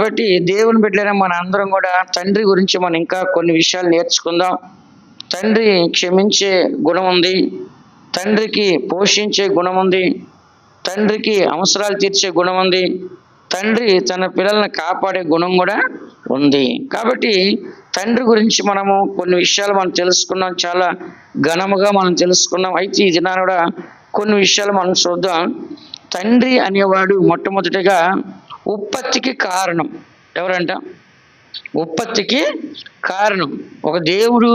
కాబట్టి దేవుని బిడ్డలైన మన అందరం కూడా తండ్రి గురించి మనం ఇంకా కొన్ని విషయాలు నేర్చుకుందాం. తండ్రి క్షమించే గుణం ఉంది, తండ్రికి పోషించే గుణం ఉంది, తండ్రికి అవసరాలు తీర్చే గుణం ఉంది, తండ్రి తన పిల్లల్ని కాపాడే గుణం కూడా ఉంది. కాబట్టి తండ్రి గురించి మనము కొన్ని విషయాలు మనం తెలుసుకున్నాం, చాలా ఘనముగా మనం తెలుసుకున్నాం. అయితే ఈ దినాన కూడా కొన్ని విషయాలు మనం చూద్దాం. తండ్రి అనేవాడు మొట్టమొదటిగా ఉత్పత్తికి కారణం. ఎవరంట? ఉత్పత్తికి కారణం. ఒక దేవుడు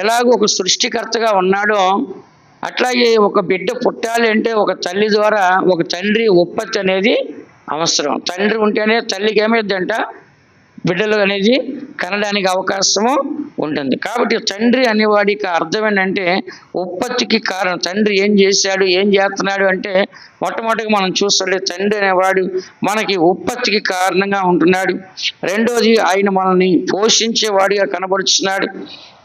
ఎలాగో ఒక సృష్టికర్తగా ఉన్నాడో అట్లాగే ఒక బిడ్డ పుట్టాలి అంటే ఒక తల్లి ద్వారా ఒక తండ్రి ఉత్పత్తి అనేది అవసరం. తండ్రి ఉంటేనే తల్లికి ఏమైందంట? బిడ్డలు అనేది కనడానికి అవకాశము ఉంటుంది. కాబట్టి తండ్రి అనేవాడికి అర్థం ఏంటంటే ఉత్పత్తికి కారణం. తండ్రి ఏం చేశాడు, ఏం చేస్తున్నాడు అంటే మొట్టమొదటిగా మనం చూస్తుంటే తండ్రి అనేవాడు మనకి ఉత్పత్తికి కారణంగా ఉంటున్నాడు. రెండోది ఆయన మనల్ని పోషించేవాడిగా కనబడుచున్నాడు.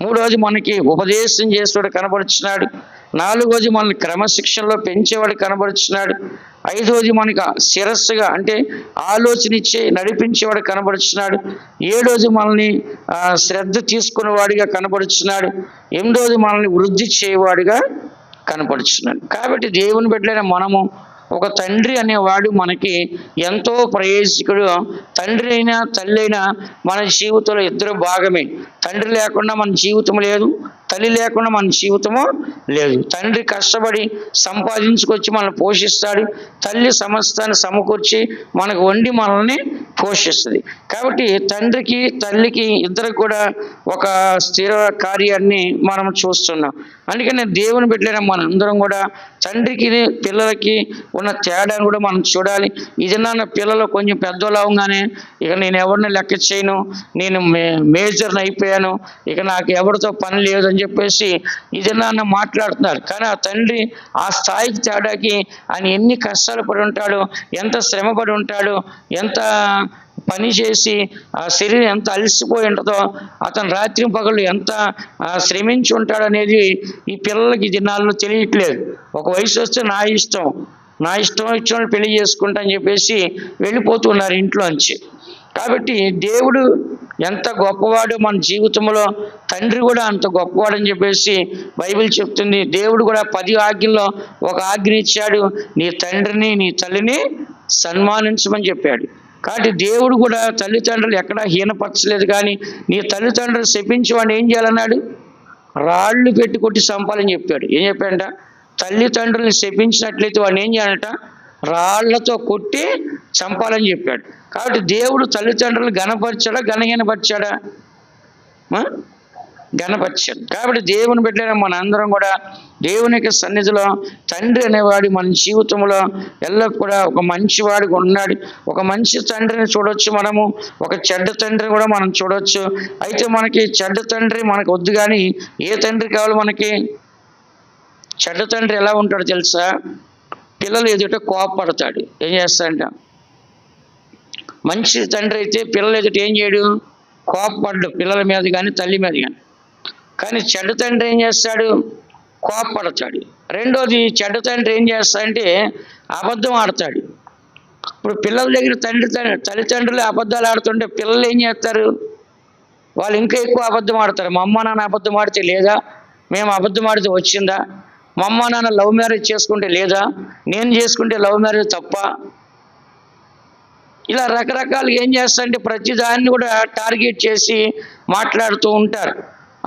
మూడోది మనకి ఉపదేశం చేసేవాడు కనబడుచున్నాడు. నాలుగోది మనల్ని క్రమశిక్షణలో పెంచేవాడు కనబడుచున్నాడు. ఐదోది మనకి శిరస్సుగా అంటే ఆలోచన ఇచ్చే నడిపించేవాడు కనబడుచున్నాడు. ఏడోది మనల్ని శ్రద్ధ తీసుకునేవాడిగా కనబడుచున్నాడు. ఎనిమిదోది మనల్ని వృద్ధి చేయవాడిగా కనపడుచున్నాడు. కాబట్టి దేవుని బిడ్డలైన మనము ఒక తండ్రి అనేవాడు మనకి ఎంతో ప్రయోజకుడు. తండ్రి అయినా తల్లి అయినా మన జీవితంలో ఇద్దరు భాగమే. తండ్రి లేకుండా మన జీవితం లేదు, తల్లి లేకుండా మన జీవితము లేదు. తండ్రి కష్టపడి సంపాదించుకొచ్చి మనల్ని పోషిస్తాడు, తల్లి సమస్తాన్ని సమకూర్చి మనకు వండి మనల్ని పోషిస్తుంది. కాబట్టి తండ్రికి తల్లికి ఇద్దరికి కూడా ఒక స్థిర కార్యాన్ని మనం చూస్తున్నాం. అందుకని దేవుని బిడ్డలైన మన అందరం కూడా తండ్రికి పిల్లలకి ఉన్న తేడాను కూడా మనం చూడాలి. ఇది నా పిల్లలు కొంచెం పెద్దోళ్ళు అవగానే ఇక నేను ఎవరిని లెక్క చేయను, నేను మేజర్ని అయిపోయాను, ఇక నాకు ఎవరితో పని లేదు అని చెప్పేసి ఇది నాన్న మాట్లాడుతున్నారు. కానీ ఆ తండ్రి ఆ స్థాయికి తేడాకి ఆయన ఎన్ని కష్టాలు పడి ఉంటాడో, ఎంత శ్రమ పడి ఉంటాడో, ఎంత పని చేసి ఆ శరీరం ఎంత అలసిపోయి ఉంటుందో, అతను రాత్రి పగళ్ళు ఎంత శ్రమించి ఉంటాడు అనేది ఈ పిల్లలకి దినాల్లో తెలియట్లేదు. ఒక వయసు వస్తే నా ఇష్టం ఇచ్చిన పెళ్లి చేసుకుంటా అని చెప్పేసి వెళ్ళిపోతున్నారు ఇంట్లోంచి. కాబట్టి దేవుడు ఎంత గొప్పవాడు మన జీవితంలో, తండ్రి కూడా అంత గొప్పవాడు అని చెప్పేసి బైబిల్ చెప్తుంది. దేవుడు కూడా 10 ఆజ్ఞల్లో ఒక ఆజ్ఞ ఇచ్చాడు, నీ తండ్రిని నీ తల్లిని సన్మానించమని చెప్పాడు. కాబట్టి దేవుడు కూడా తల్లిదండ్రులు ఎక్కడా హీనపరచలేదు. కానీ నీ తల్లిదండ్రులు శపించేవాడిని ఏం చేయాలన్నాడు? రాళ్ళు పెట్టి కొట్టి చంపాలని చెప్పాడు. ఏం చెప్పాడంట? తల్లిదండ్రులను శపించినట్లయితే వాడిని ఏం చేయాలంట? రాళ్లతో కొట్టి చంపాలని చెప్పాడు. కాబట్టి దేవుడు తల్లిదండ్రులు గణపరిచాడా, గణహీనపరిచాడా? గణపరిచాడు. కాబట్టి దేవుని బిడ్డలైన మన అందరం కూడా దేవుని యొక్క సన్నిధిలో తండ్రి అనేవాడు మన జీవితంలో ఎల్లప్పుడూ కూడా ఒక మంచివాడిగా ఉన్నాడు. ఒక మంచి తండ్రిని చూడొచ్చు మనము, ఒక చెడ్డ తండ్రిని కూడా మనం చూడొచ్చు. అయితే మనకి చెడ్డ తండ్రి మనకు వద్దు, కానీ ఏ తండ్రి కావాలి మనకి? చెడ్డ తండ్రి ఎలా ఉంటాడో తెలుసా? పిల్లలు ఎదుట కోపపడతాడు. ఏం చేస్తాడంట? మంచి తండ్రి అయితే పిల్లలు ఎదుట ఏం చేయడు? కోపపడ్డు పిల్లల మీద కానీ తల్లి మీద కానీ. కానీ చెడ్డ తండ్రి ఏం చేస్తాడు? కోపపడతాడు. రెండోది చెడ్డ తండ్రి ఏం చేస్తాడంటే అబద్ధం ఆడతాడు. ఇప్పుడు పిల్లల దగ్గర తల్లిదండ్రులు అబద్ధాలు ఆడుతుంటే పిల్లలు ఏం చేస్తారు? వాళ్ళు ఇంకా ఎక్కువ అబద్ధం ఆడతారు. మా అమ్మ నాన్న అబద్ధం ఆడితే లేదా, మేము అబద్ధం ఆడితే వచ్చిందా, మా అమ్మ నాన్న లవ్ మ్యారేజ్ చేసుకుంటే లేదా, నేను చేసుకుంటే లవ్ మ్యారేజ్ తప్ప, ఇలా రకరకాలుగా ఏం చేస్తారంటే ప్రతి దాన్ని కూడా టార్గెట్ చేసి మాట్లాడుతూ ఉంటారు.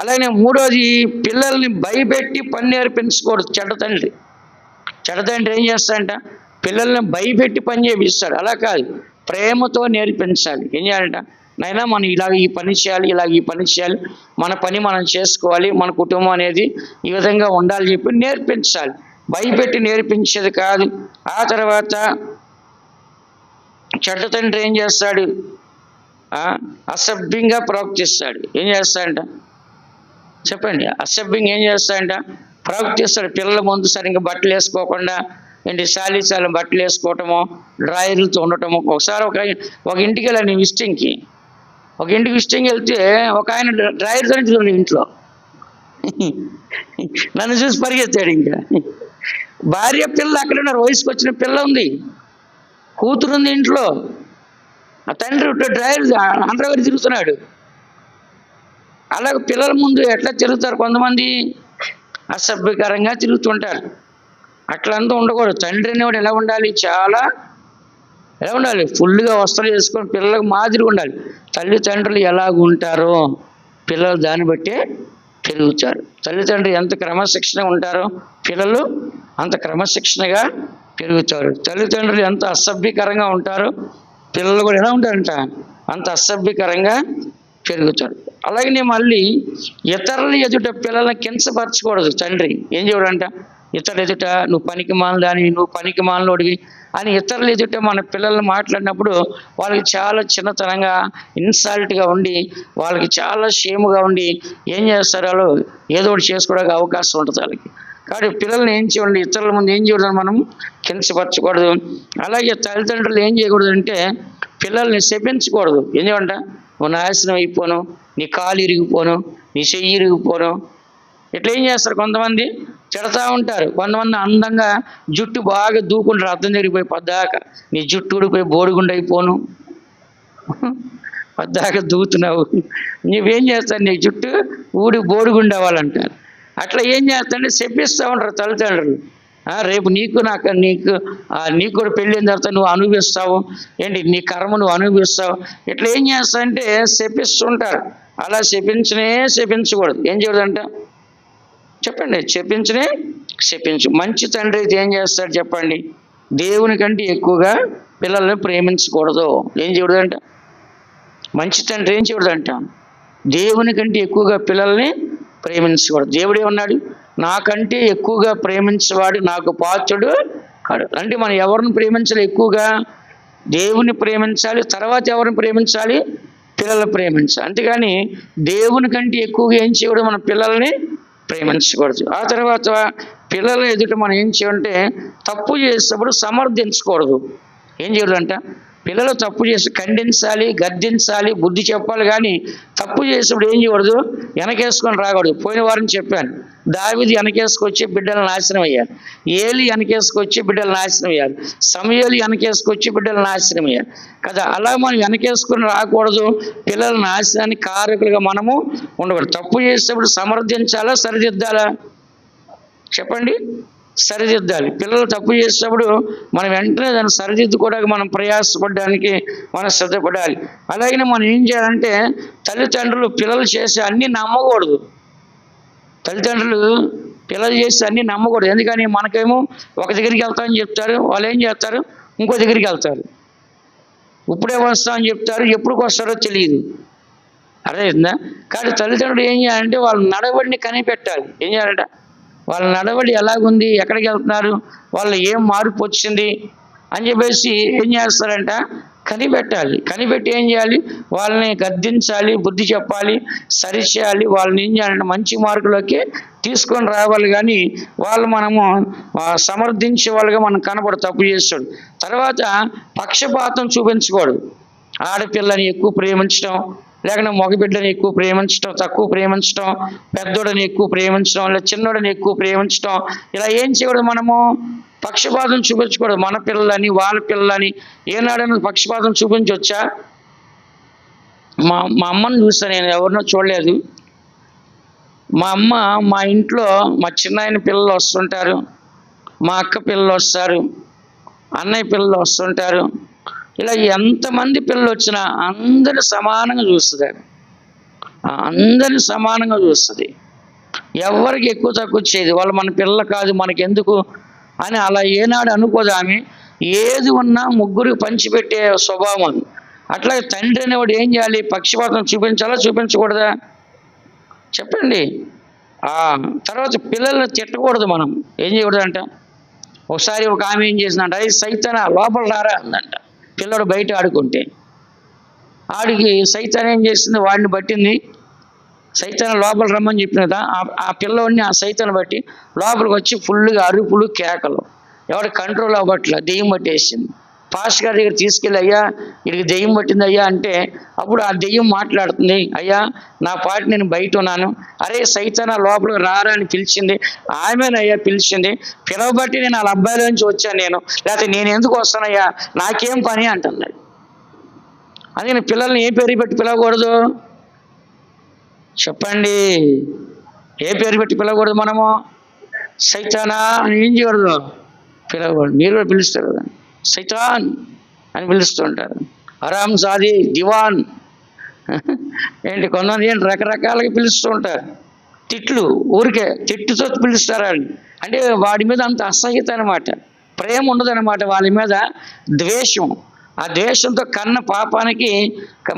అలాగే మూడోది పిల్లల్ని భయపెట్టి పని నేర్పించకూడదు చెడ్డ తండ్రి. చెడ్డ తండ్రి ఏం చేస్తాడంట? పిల్లల్ని భయపెట్టి పని చేపిస్తాడు. అలా కాదు, ప్రేమతో నేర్పించాలి. ఏం చేయాలంట? నైనా మనం ఇలాగ ఈ పని చేయాలి, ఇలాగ ఈ పని చేయాలి, మన పని మనం చేసుకోవాలి, మన కుటుంబం అనేది ఈ విధంగా ఉండాలి చెప్పి నేర్పించాలి. భయపెట్టి నేర్పించేది కాదు. ఆ తర్వాత చెడ్డ తండ్రి ఏం చేస్తాడు? అసభ్యంగా ప్రవర్తిస్తాడు. ఏం చేస్తాడంట? చెప్పండి. అసభ్యంగా ఏం చేస్తాడంట? ప్రవర్తిస్తాడు. పిల్లల ముందు సరిగ్గా బట్టలు వేసుకోకుండా చాలి బట్టలు వేసుకోవటము, డ్రాయర్లతో ఉండటము. ఒకసారి ఒక ఇంటికి వెళ్ళాను విజిటింగ్కి. ఒక ఇంటికి విజిటింగ్ వెళ్తే ఒక ఆయన డ్రాయర్తో చూడండి ఇంట్లో. నన్ను చూసి పరిగెత్తాడు. ఇంకా భార్య పిల్లలు అక్కడ ఉన్నారు, వయసుకు వచ్చిన పిల్ల ఉంది, కూతురుంది ఇంట్లో. ఆ తండ్రి డ్రైవర్ అండర్వేర్ తిరుగుతున్నాడు. అలాగే పిల్లల ముందు ఎట్లా తిరుగుతారు కొంతమంది? అసభ్యకరంగా తిరుగుతుంటారు. అట్లంతా ఉండకూడదు. తండ్రి అనేవాడు ఎలా ఉండాలి? చాలా ఎలా ఉండాలి? ఫుల్గా వస్త్రాలు వేసుకొని పిల్లలకు మాదిరిగా ఉండాలి. తల్లిదండ్రులు ఎలాగుంటారో పిల్లలు దాన్ని బట్టే పెరుగుతారు. తల్లిదండ్రులు ఎంత క్రమశిక్షణగా ఉంటారో పిల్లలు అంత క్రమశిక్షణగా పెరుగుతారు. తల్లిదండ్రులు ఎంత అసభ్యకరంగా ఉంటారో పిల్లలు కూడా ఎలా ఉంటారంట? అంత అసభ్యకరంగా పెరుగుతారు. అలాగనే మళ్ళీ ఇతరుల ఎదుట పిల్లల్ని కించపరచకూడదు. తండ్రి ఏం చేయడంట? ఇతరుల ఎదుట నువ్వు పనికి మాలదానివి, నువ్వు పనికి మాలనోడివి అని ఇతరుల ఎదుట మన పిల్లల్ని మాట్లాడినప్పుడు వాళ్ళకి చాలా చిన్నతనంగా ఇన్సల్ట్గా ఉండి వాళ్ళకి చాలా షేమ్గా ఉండి ఏం చేస్తారు? వాళ్ళు ఏదో ఒకటి చేసుకోవడానికి అవకాశం ఉంటుంది వాళ్ళకి. కాబట్టి పిల్లల్ని ఏం చేయండి? ఇతరుల ముందు ఏం చేయకూడదు? మనం కించపరచకూడదు. అలాగే తల్లిదండ్రులు ఏం చేయకూడదు అంటే పిల్లల్ని శపించకూడదు. ఏం చేయంట? నువ్వు నాశనం అయిపోను, నీ కాలు ఇరిగిపోను, నీ చెయ్యి ఇరిగిపోను. ఇట్లా ఏం చేస్తారు? కొంతమంది తిడతా ఉంటారు. కొంతమంది అందంగా జుట్టు బాగా దూకుంటారు, అర్థం జరిగిపోయి పద్దాక నీ జుట్టు ఊడిపోయి బోడిగుండు అయిపోను, పద్దాక దూకుతున్నావు, నువ్వేం చేస్తారు? నీ జుట్టు ఊడి బోడిగుండు అవ్వాలంటారు. అట్లా ఏం చేస్తారంటే శపిస్తూ ఉంటారు తల్లిదండ్రులు. రేపు నీకు కూడా పెళ్ళైన తర్వాత నువ్వు అనుభవిస్తావు, ఏంటి నీ కర్మ నువ్వు అనుభవిస్తావు. ఇట్లా ఏం చేస్తారంటే శపిస్తుంటారు. అలా శపించకూడదు. ఏం చేయకూడదంట? చెప్పండి. శపించు. మంచి తండ్రి అయితే ఏం చేస్తాడు చెప్పండి? దేవుని కంటే ఎక్కువగా పిల్లల్ని ప్రేమించకూడదు. ఏం చేయకూడదంట? మంచి తండ్రి ఏం చేయకూడదంట? దేవుని కంటే ఎక్కువగా పిల్లల్ని ప్రేమించకూడదు. దేవుడు ఏమన్నాడు? నాకంటే ఎక్కువగా ప్రేమించేవాడు నాకు పాత్రుడు కాడు. అంటే మనం ఎవరిని ప్రేమించాలి? ఎక్కువగా దేవుని ప్రేమించాలి. తర్వాత ఎవరిని ప్రేమించాలి? పిల్లల్ని ప్రేమించాలి. అంతేగాని దేవుని కంటే ఎక్కువగా ఏం చేయకూడదు? మన పిల్లల్ని ప్రేమించకూడదు. ఆ తర్వాత పిల్లల ఎదుట మనం ఏం చేయాలంటే తప్పు చేసేటప్పుడు సమర్థించకూడదు. ఏం చేయకూడదంట? పిల్లలు తప్పు చేసి ఖండించాలి, గద్దించాలి, బుద్ధి చెప్పాలి. కానీ తప్పు చేసేప్పుడు ఏం చేయకూడదు? వెనకేసుకొని రాకూడదు. పోయిన వారం చెప్పాను, దావీదు వెనకేసుకొచ్చి బిడ్డలు నాశనం అయ్యారు. ఏలి వెనకేసుకొచ్చి బిడ్డలు నాశనం అయ్యారు. సమూయేలు వెనకేసుకొచ్చి బిడ్డలు నాశనం అయ్యారు కదా. అలా మనం వెనకేసుకొని రాకూడదు. పిల్లల నాశనానికి కారకులుగా మనము ఉండకూడదు. తప్పు చేసేటప్పుడు సమర్థించాలా, సరిదిద్దాలా? చెప్పండి. సరిదిద్దాలి. పిల్లలు తప్పు చేసేటప్పుడు మనం వెంటనే దాన్ని సరిదిద్దుకోవడానికి మనం ప్రయాసపడడానికి మనం సిద్ధపడాలి. అలాగే మనం ఏం చేయాలంటే తల్లిదండ్రులు పిల్లలు చేసే అన్నీ నమ్మకూడదు. తల్లిదండ్రులు పిల్లలు చేసే అన్నీ నమ్మకూడదు. ఎందుకని? మనకేమో ఒక దగ్గరికి వెళ్తామని చెప్తారు, వాళ్ళు ఏం చేస్తారు? ఇంకో దగ్గరికి వెళ్తారు. ఇప్పుడే వస్తామని చెప్తారు, ఎప్పుడుకి వస్తారో తెలియదు. అర్థమైందా? కానీ తల్లిదండ్రులు ఏం చేయాలంటే వాళ్ళ నడవడిని కనిపెట్టాలి. ఏం చేయాలంట? వాళ్ళ నడవడి ఎలాగుంది, ఎక్కడికి వెళ్తున్నారు, వాళ్ళ ఏం మార్పు వచ్చింది అని చెప్పేసి ఏం చేస్తారంట? కనిపెట్టాలి. కనిపెట్టి ఏం చేయాలి? వాళ్ళని గద్దించాలి, బుద్ధి చెప్పాలి, సరిచేయాలి. వాళ్ళని ఏం చేయాలంటే మంచి మార్కులోకి తీసుకొని రావాలి. కానీ వాళ్ళు మనము సమర్థించే వాళ్ళుగా మనం కనపడు తప్పు చేస్తాడు. తర్వాత పక్షపాతం చూపించకూడదు. ఆడపిల్లని ఎక్కువ ప్రేమించడం, లేకపోతే మగబిడ్డని ఎక్కువ ప్రేమించడం, తక్కువ ప్రేమించడం, పెద్దోడని ఎక్కువ ప్రేమించడం, లేదా చిన్నోడని ఎక్కువ ప్రేమించడం, ఇలా ఏం చేయకూడదు? మనము పక్షపాతం చూపించకూడదు. మన పిల్లలని వాళ్ళ పిల్లలని ఏనాడైనా పక్షపాతం చూపించవచ్చా? మా అమ్మని చూస్తాను నేను, ఎవరినో చూడలేదు. మా అమ్మ మా ఇంట్లో మా చిన్నాయన పిల్లలు వస్తుంటారు, మా అక్క పిల్లలు వస్తారు, అన్నయ్య పిల్లలు వస్తుంటారు. ఇలా ఎంతమంది పిల్లలు వచ్చినా అందరూ సమానంగా చూస్తుంది. అందరిని సమానంగా చూస్తుంది. ఎవరికి ఎక్కువ తక్కువ చేయదు. వాళ్ళు మన పిల్లలు కాదు, మనకెందుకు అని అలా ఏనాడు అనుకోదు ఆమె. ఏది ఉన్నా ముగ్గురికి పంచిపెట్టే స్వభావం. అట్లాగే తండ్రి అనేవాడు ఏం చేయాలి? పక్షపాతం చూపించాలా, చూపించకూడదా? చెప్పండి. తర్వాత పిల్లల్ని తిట్టకూడదు. మనం ఏం చేయకూడదంట? ఒకసారి ఒక ఆమె ఏం చేసిందంట, అది సైతానా లోపల రారా అందంట. పిల్లడు బయట ఆడుకుంటే ఆడికి సైతాన్ ఏం చేసింది? వాడిని పట్టింది. సైతాన్ లోపల రమ్మని చెప్పిన కదా, ఆ పిల్లవాడిని ఆ సైతాన్ని బట్టి లోపలికి వచ్చి ఫుల్గా అరుపులు, కేకలు. ఎవడు కంట్రోల్ అవ్వట్లా, దెయ్యం పట్టేసింది. పాస్టర్ గారి దగ్గర తీసుకెళ్ళి, అయ్యా వీడికి దెయ్యం పట్టింది అయ్యా అంటే, అప్పుడు ఆ దెయ్యం మాట్లాడుతుంది, అయ్యా నా పాటి నేను బయట ఉన్నాను, అరే సైతానా లోపలికి రారా అని పిలిచింది. ఆమెనయ్యా పిలిచింది, పిలవబట్టి నేను వాళ్ళ అబ్బాయిల నుంచి వచ్చాను నేను, లేకపోతే నేను ఎందుకు వస్తానయ్యా, నాకేం పని అంటున్నాడు. అందుకని పిల్లల్ని ఏ పేరు పెట్టి పిలవకూడదు చెప్పండి? ఏ పేరు పెట్టి పిలవకూడదు? మనము సైతానా అని ఏం చేయకూడదు, పిలవకూడదు. మీరు కూడా పిలుస్తారు కదా, సైతాన్ అని పిలుస్తూ ఉంటారు. హరామ్ జాది, దివాన్ ఏంటి, కొంతమంది ఏంటి రకరకాలుగా పిలుస్తూ ఉంటారు. తిట్లు, ఊరికే తిట్టుతో పిలుస్తారని, అంటే వాడి మీద అంత అసహ్యత అనమాట, ప్రేమ ఉండదన్నమాట, వాళ్ళ మీద ద్వేషం. ఆ ద్వేషంతో కన్న పాపానికి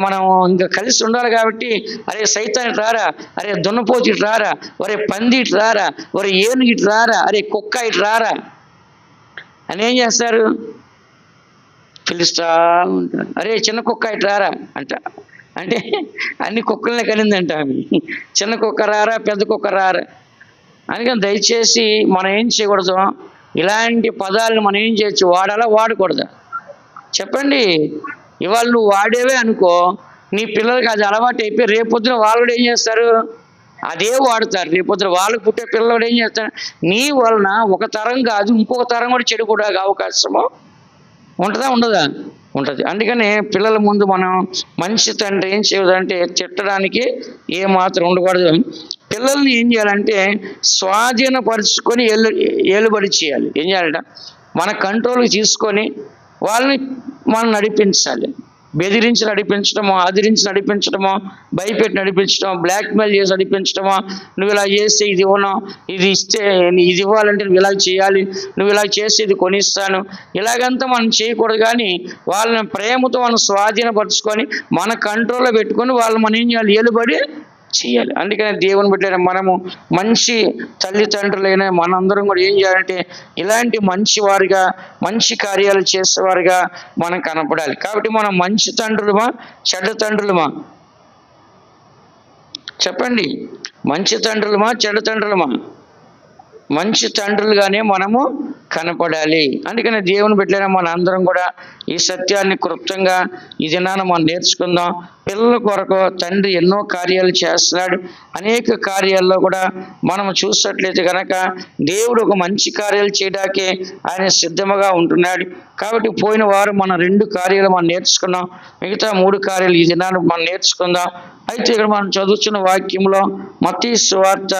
మనం ఇంకా కలిసి ఉండాలి కాబట్టి, అరే సైతాన్ ఇటు రారా, అరే దున్నపోతు ఇటు రారా, ఒరే పంది ఇటు రారా, ఒరే ఏనుగు ఇటు రారా, అరే కుక్క ఇటు రారా అని ఏం చేస్తారు, పిలుస్తా ఉంటారు. అరే చిన్న కుక్క ఇటు రారా అంట, అంటే అన్ని కుక్కలనే కలిందంట ఆమె, చిన్న కుక్క రారా, పెద్ద కుక్క రారా. అందుకని దయచేసి మనం ఏం చేయకూడదు, ఇలాంటి పదాలను మనం ఏం చేయొచ్చు, వాడాలా వాడకూడదు చెప్పండి? ఇవాళ నువ్వు వాడేవే అనుకో, నీ పిల్లలకి అది అలవాటు అయిపోయి రేపొద్దున వాళ్ళు కూడా ఏం చేస్తారు, అదే వాడతారు. రేపొద్దున వాళ్ళకు పుట్టే పిల్లలు ఏం చేస్తారు, నీ వలన ఒక తరం కాదు ఇంకొక తరం కూడా చెడు కూడా అవకాశము ఉంటుందా ఉండదా? ఉంటుంది. అందుకని పిల్లల ముందు మనం మంచి తండ్రి ఏం చేయదంటే తిట్టడానికి ఏమాత్రం ఉండకూడదు. పిల్లల్ని ఏం చేయాలంటే స్వాధీనపరుచుకొని ఏలుబడి చేయాలి. ఏం చేయాలంట, మన కంట్రోల్కి తీసుకొని వాళ్ళని మనం నడిపించాలి. బెదిరించి నడిపించడమో, ఆదరించి నడిపించడమో, భయపెట్టి నడిపించడమో, బ్లాక్మెయిల్ చేసి నడిపించడమో, నువ్వు ఇలా చేస్తే ఇది ఇవ్వను, ఇది ఇస్తే ఇది ఇవ్వాలంటే నువ్వు ఇలా చేయాలి, నువ్వు ఇలా చేస్తే ఇది కొనిస్తాను, ఇలాగంతా మనం చేయకూడదు. కానీ వాళ్ళని ప్రేమతో మనం స్వాధీనపరుచుకొని మన కంట్రోల్లో పెట్టుకొని వాళ్ళు మనం ఏం చేయాలి, ఏలుబడి చేయాలి. అందుకని దేవుని బిడ్డలైన మనము మంచి తల్లిదండ్రులైన మనందరం కూడా ఏం చేయాలంటే ఇలాంటి మంచి వారిగా, మంచి కార్యాలు చేసేవారుగా మనం కనపడాలి. కాబట్టి మనం మంచి తండ్రులమా చెడ్డ తండ్రులమా చెప్పండి? మంచి తండ్రులమా చెడ్డ తండ్రులమా? మంచి తండ్రులుగానే మనము కనపడాలి. అందుకని దేవుని బిడ్డలైన మన అందరం కూడా ఈ సత్యాన్ని క్లుప్తంగా ఈ దినాన మనం నేర్చుకుందాం. పిల్లల కొరకు తండ్రి ఎన్నో కార్యాలు చేస్తున్నాడు. అనేక కార్యాల్లో కూడా మనం చూసినట్లయితే కనుక దేవుడు ఒక మంచి కార్యాలు చేయడానికే ఆయన సిద్ధముగా ఉంటున్నాడు. కాబట్టి పోయిన వారం మనం 2 కార్యాలు మనం నేర్చుకున్నాం. మిగతా 3 కార్యాలు ఈ దినాన్ని మనం నేర్చుకుందాం. అయితే ఇక్కడ మనం చదువుతున్న వాక్యంలో మత్తయి సువార్త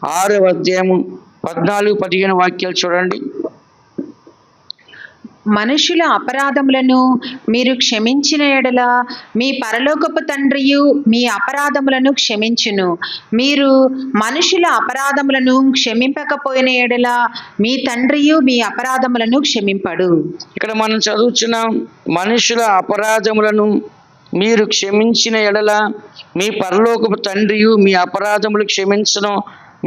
6వ అధ్యాయము 14-15 వాక్యాలు చూడండి. మనుషుల అపరాధములను మీరు క్షమించిన ఎడల మీ పరలోకపు తండ్రియు మీ అపరాధములను క్షమించును. మీరు మనుషుల అపరాధములను క్షమింపకపోయిన ఎడల మీ తండ్రియు మీ అపరాధములను క్షమింపడు. ఇక్కడ మనం చదువుతున్నాం, మనుషుల అపరాధములను మీరు క్షమించిన ఎడల మీ పరలోకపు తండ్రియు మీ అపరాధములు క్షమించును.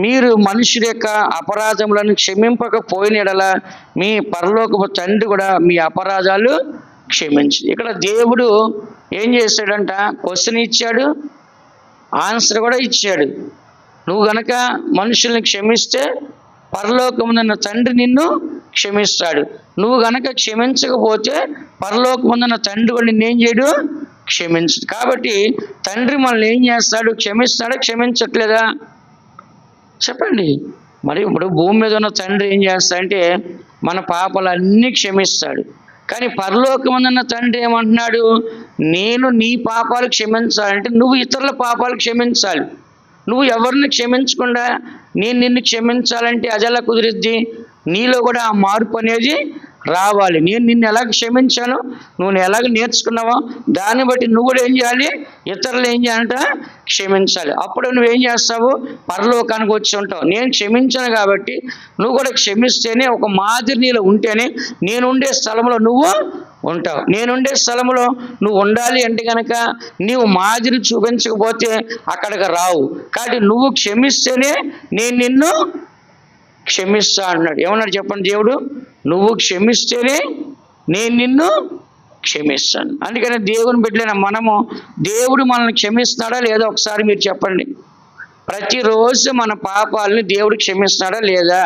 మీరు మనుషుల యొక్క అపరాధములను క్షమింపకపోయిన ఎడల మీ పరలోకపు తండ్రి కూడా మీ అపరాధాలు క్షమించు. ఇక్కడ దేవుడు ఏం చేశాడంట, క్వశ్చన్ ఇచ్చాడు, ఆన్సర్ కూడా ఇచ్చాడు. నువ్వు గనక మనుషుల్ని క్షమిస్తే పరలోకమున్న తండ్రి నిన్ను క్షమిస్తాడు. నువ్వు గనక క్షమించకపోతే పరలోకమున్న తండ్రి కూడా నిన్నేం చేయడు, క్షమించు. కాబట్టి తండ్రి మనల్ని ఏం చేస్తాడు, క్షమిస్తాడా క్షమించట్లేదా చెప్పండి? మరి ఇప్పుడు భూమి మీద ఉన్న తండ్రి ఏం చేస్తాడంటే మన పాపాలన్నీ క్షమిస్తాడు. కానీ పరలోకమున్న తండ్రి ఏమంటున్నాడు, నేను నీ పాపాలు క్షమించాలంటే నువ్వు ఇతరుల పాపాలు క్షమించాలి. నువ్వు ఎవరిని క్షమించకుండా నేను నిన్ను క్షమించాలంటే అది ఎలా కుదిరిద్ది? నీలో కూడా ఆ మార్పు అనేది రావాలి. నేను నిన్ను ఎలా క్షమించాను, నువ్వు ఎలాగ నేర్చుకున్నావో దాన్ని బట్టి నువ్వు కూడా ఏం చేయాలి, ఇతరులు ఏం చేయాలంట, క్షమించాలి. అప్పుడు నువ్వేం చేస్తావు, పరలోకానికి వచ్చి ఉంటావు. నేను క్షమించాను కాబట్టి నువ్వు కూడా క్షమిస్తేనే, ఒక మాదిరి నీలో ఉంటేనే నేనుండే స్థలంలో నువ్వు ఉంటావు. నేనుండే స్థలంలో నువ్వు ఉండాలి అంటే కనుక నీవు మాదిరి చూపించకపోతే అక్కడికి రావు. కాబట్టి నువ్వు క్షమిస్తేనే నేను నిన్ను క్షమిస్తా అన్నాడు. ఏమన్నాడు చెప్పండి దేవుడు? నువ్వు క్షమిస్తేనే నేను నిన్ను క్షమిస్తాను. అందుకని దేవుని బిడ్డలైన మనము, దేవుడు మనల్ని క్షమిస్తున్నాడా లేదా ఒకసారి మీరు చెప్పండి. ప్రతిరోజు మన పాపాలని దేవుడు క్షమిస్తున్నాడా లేదా?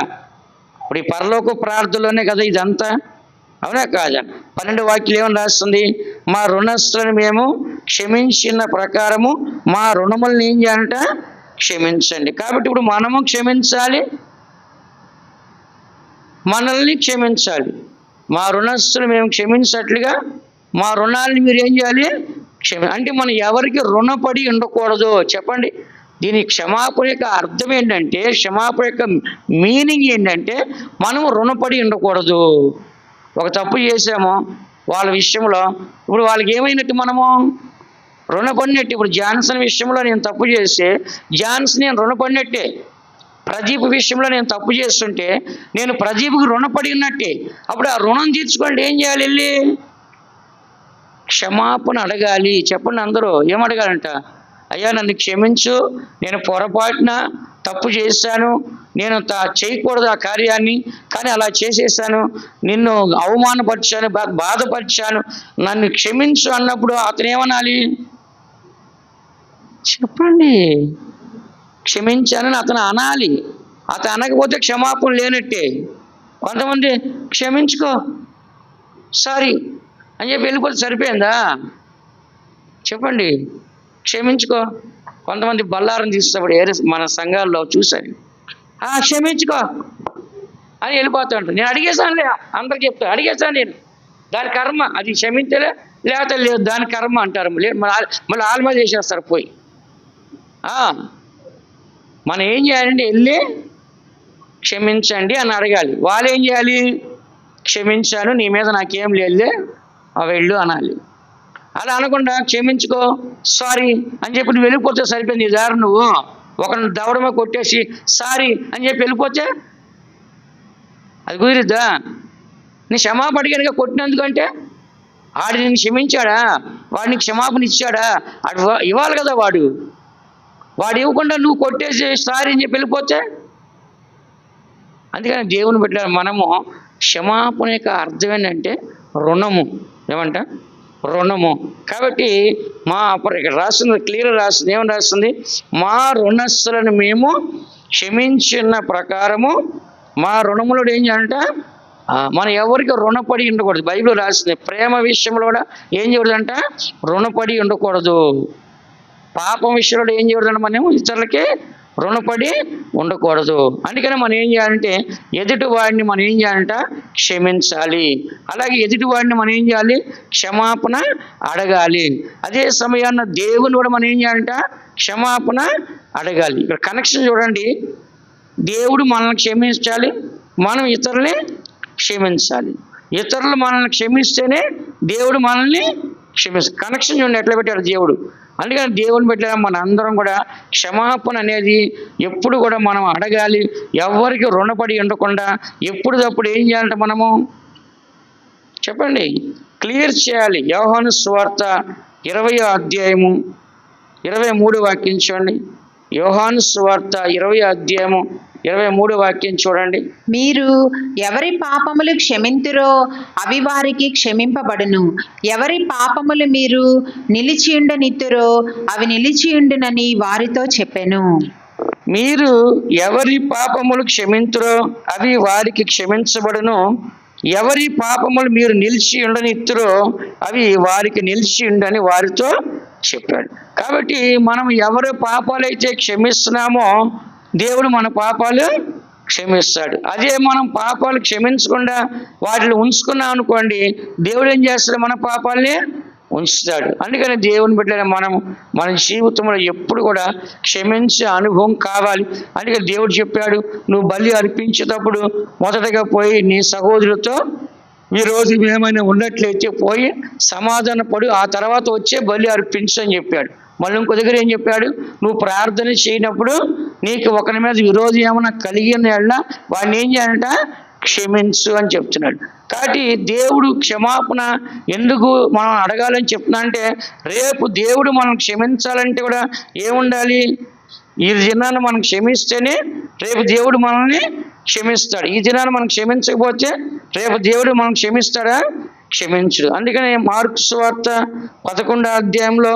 ఇప్పుడు ఈ పరలోక ప్రార్థనలోనే కదా ఇదంతా, అవునా కాదా? 12 వాక్యాలు ఏమని రాస్తుంది, మా రుణస్తులను మేము క్షమించిన ప్రకారము మా రుణములను ఏం చేయాలంట, క్షమించండి. కాబట్టి ఇప్పుడు మనము క్షమించాలి, మనల్ని క్షమించాలి. మా రుణస్తులు మేము క్షమించినట్లుగా మా రుణాలని మీరు ఏం చేయాలి? అంటే మనం ఎవరికి రుణపడి ఉండకూడదు. చెప్పండి, దీని క్షమాపణ యొక్క అర్థం ఏంటంటే, క్షమాపణ యొక్క మీనింగ్ ఏంటంటే మనం రుణపడి ఉండకూడదు. ఒక తప్పు చేసాము వాళ్ళ విషయంలో, ఇప్పుడు వాళ్ళకి ఏమైనట్టు? మనము రుణపడినట్టు. ఇప్పుడు జాన్సన్ విషయంలో నేను తప్పు చేస్తే జాన్సన్ నేను రుణపడినట్టే. ప్రదీప్ విషయంలో నేను తప్పు చేస్తుంటే నేను ప్రదీప్కి రుణపడి ఉన్నట్టే. అప్పుడు ఆ రుణం తీర్చుకోండి ఏం చేయాలి? వెళ్ళి క్షమాపణ అడగాలి. చెప్పండి అందరూ, ఏమడగాలంట? అయ్యా నన్ను క్షమించు, నేను పొరపాటున తప్పు చేశాను, నేను చేయకూడదు ఆ కార్యాన్ని, కానీ అలా చేసేసాను, నిన్ను అవమానపరిచాను, బాధపరిచాను, నన్ను క్షమించు అన్నప్పుడు అతను ఏమనాలి? చెప్పండి, క్షమించానని అతను అనాలి. అతను అనకపోతే క్షమాపణ లేనట్టే. కొంతమంది క్షమించుకో, సారీ అని చెప్పి వెళ్ళిపోతే సరిపోయిందా? చెప్పండి, క్షమించుకో. కొంతమంది బల్లారం తీసేటప్పుడు మన సంఘాల్లో చూశాను, క్షమించుకో అని వెళ్ళిపోతూ ఉంటాను. నేను అడిగేశానులే, అందరికి చెప్తాను, అడిగేశాను నేను, దాని కర్మ, అది క్షమించలే లేకపోతే లేదు, దాని కర్మ అంటారు. మళ్ళీ ఆల్మా చేసేస్తారు పోయి. మనం ఏం చేయాలంటే వెళ్ళి క్షమించండి అని అడగాలి. వాళ్ళు ఏం చేయాలి? క్షమించాను, నీ మీద నాకేం లేదులే, వెళ్ళు అనాలి. అలా అనకుండా క్షమించుకో, సారీ అని చెప్పి నువ్వు వెళ్ళిపోతే సరిపోయింది. నీ దారి నువ్వు ఒకరిని దవడమే కొట్టేసి సారీ అని చెప్పి వెళ్ళిపోతే అది కుదిరిద్దా? నీ క్షమాపణ అడిగానుగా కొట్టినందుకంటే ఆడు నిన్ను క్షమించాడా? వాడిని క్షమాపణ ఇచ్చాడా? అటు ఇవ్వాలి కదా. వాడు ఇవ్వకుండా నువ్వు కొట్టేసి సారీ అని చెప్పి వెళ్ళిపోతే. అందుకని దేవుని బిడ్డ మనము క్షమాపణ యొక్క అర్థం ఏంటంటే రుణము. ఏమంట? రుణము. కాబట్టి ఇక్కడ రాస్తుంది, క్లియర్ రాస్తుంది. ఏమని రాస్తుంది? మా రుణస్తులను మేము క్షమించిన ప్రకారము మా రుణములో ఏం చేయాలంట? మనం ఎవరికి రుణపడి ఉండకూడదు. బైబిల్ రాస్తుంది ప్రేమ విషయంలో కూడా ఏం చేయకూడదంట? రుణపడి ఉండకూడదు. పాపం విషయంలో ఏం చేయకూడదంట? మనం ఇతరులకి రుణపడి ఉండకూడదు. అందుకని మనం ఏం చేయాలంటే ఎదుటి వాడిని మనం ఏం చేయాలంట? క్షమించాలి. అలాగే ఎదుటి వాడిని మనం ఏం చేయాలి? క్షమాపణ అడగాలి. అదే సమయాన్న దేవుని కూడా మనం ఏం చేయాలంట? క్షమాపణ అడగాలి. ఇక్కడ కనెక్షన్ చూడండి, దేవుడు మనల్ని క్షమించాలి, మనం ఇతరుల్ని క్షమించాలి. ఇతరులు మనల్ని క్షమిస్తేనే దేవుడు మనల్ని క్షమిస్తాడు. కనెక్షన్ చూడండి ఎట్లా పెట్టాడు దేవుడు. అందుకని దేవుని పెట్టిన మన అందరం కూడా క్షమాపణ అనేది ఎప్పుడు కూడా మనం అడగాలి. ఎవరికి రుణపడి ఉండకుండా ఎప్పుడప్పుడు ఏం చేయాలంటే మనము చెప్పండి క్లియర్ చేయాలి. యోహాను సువార్త 20వ అధ్యాయము 23వ వాక్యం చూడండి. యోహాను సువార్త 20వ అధ్యాయము 23వ వాక్యం చూడండి. మీరు ఎవరి పాపములు క్షమింతురో అవి వారికి క్షమింపబడును, ఎవరి పాపములు మీరు నిలిచియుండనిత్తురో అవి నిలిచియుండునని వారితో చెప్పెను. మీరు ఎవరి పాపములు క్షమింతురో అవి వారికి క్షమించబడును, ఎవరి పాపములు మీరు నిలిచి ఉండనిత్తురో అవి వారికి నిలిచి ఉండని వారితో చెప్పాడు. కాబట్టి మనం ఎవరి పాపాలైతే క్షమిస్తున్నామో దేవుడు మన పాపాలు క్షమిస్తాడు. అదే మనం పాపాలు క్షమించకుండా వాటిని ఉంచుకున్నాం అనుకోండి, దేవుడు ఏం చేస్తాడు? మన పాపాలని ఉంచుతాడు. అందుకని దేవుని బిడ్డలు మన జీవితంలో ఎప్పుడు కూడా క్షమించే అనుభవం కావాలి. అందుకని దేవుడు చెప్పాడు, నువ్వు బలి అర్పించేటప్పుడు మొదటగా పోయి నీ సహోదరులతో ఈరోజు ఏమైనా ఉన్నట్లయితే పోయి సమాధాన పడు, ఆ తర్వాత వచ్చే బలి అర్పించు అని చెప్పాడు. మళ్ళీ ఇంకో దగ్గర ఏం చెప్పాడు? నువ్వు ప్రార్థన చేయనప్పుడు నీకు ఒకరి మీద విరోధం ఏమైనా కలిగిన వాడిని ఏం చేయాలంట? క్షమించు అని చెప్తున్నాడు. కాబట్టి దేవుడు క్షమాపణ ఎందుకు మనం అడగాలని చెప్తున్నా అంటే, రేపు దేవుడు మనం క్షమించాలంటే కూడా ఏముండాలి? ఈ దినాన్ని మనం క్షమిస్తేనే రేపు దేవుడు మనల్ని క్షమిస్తాడు. ఈ దినాన్ని మనం క్షమించకపోతే రేపు దేవుడు మనం క్షమిస్తాడా? క్షమించడు. అందుకని మార్కు సువార్త 11వ అధ్యాయంలో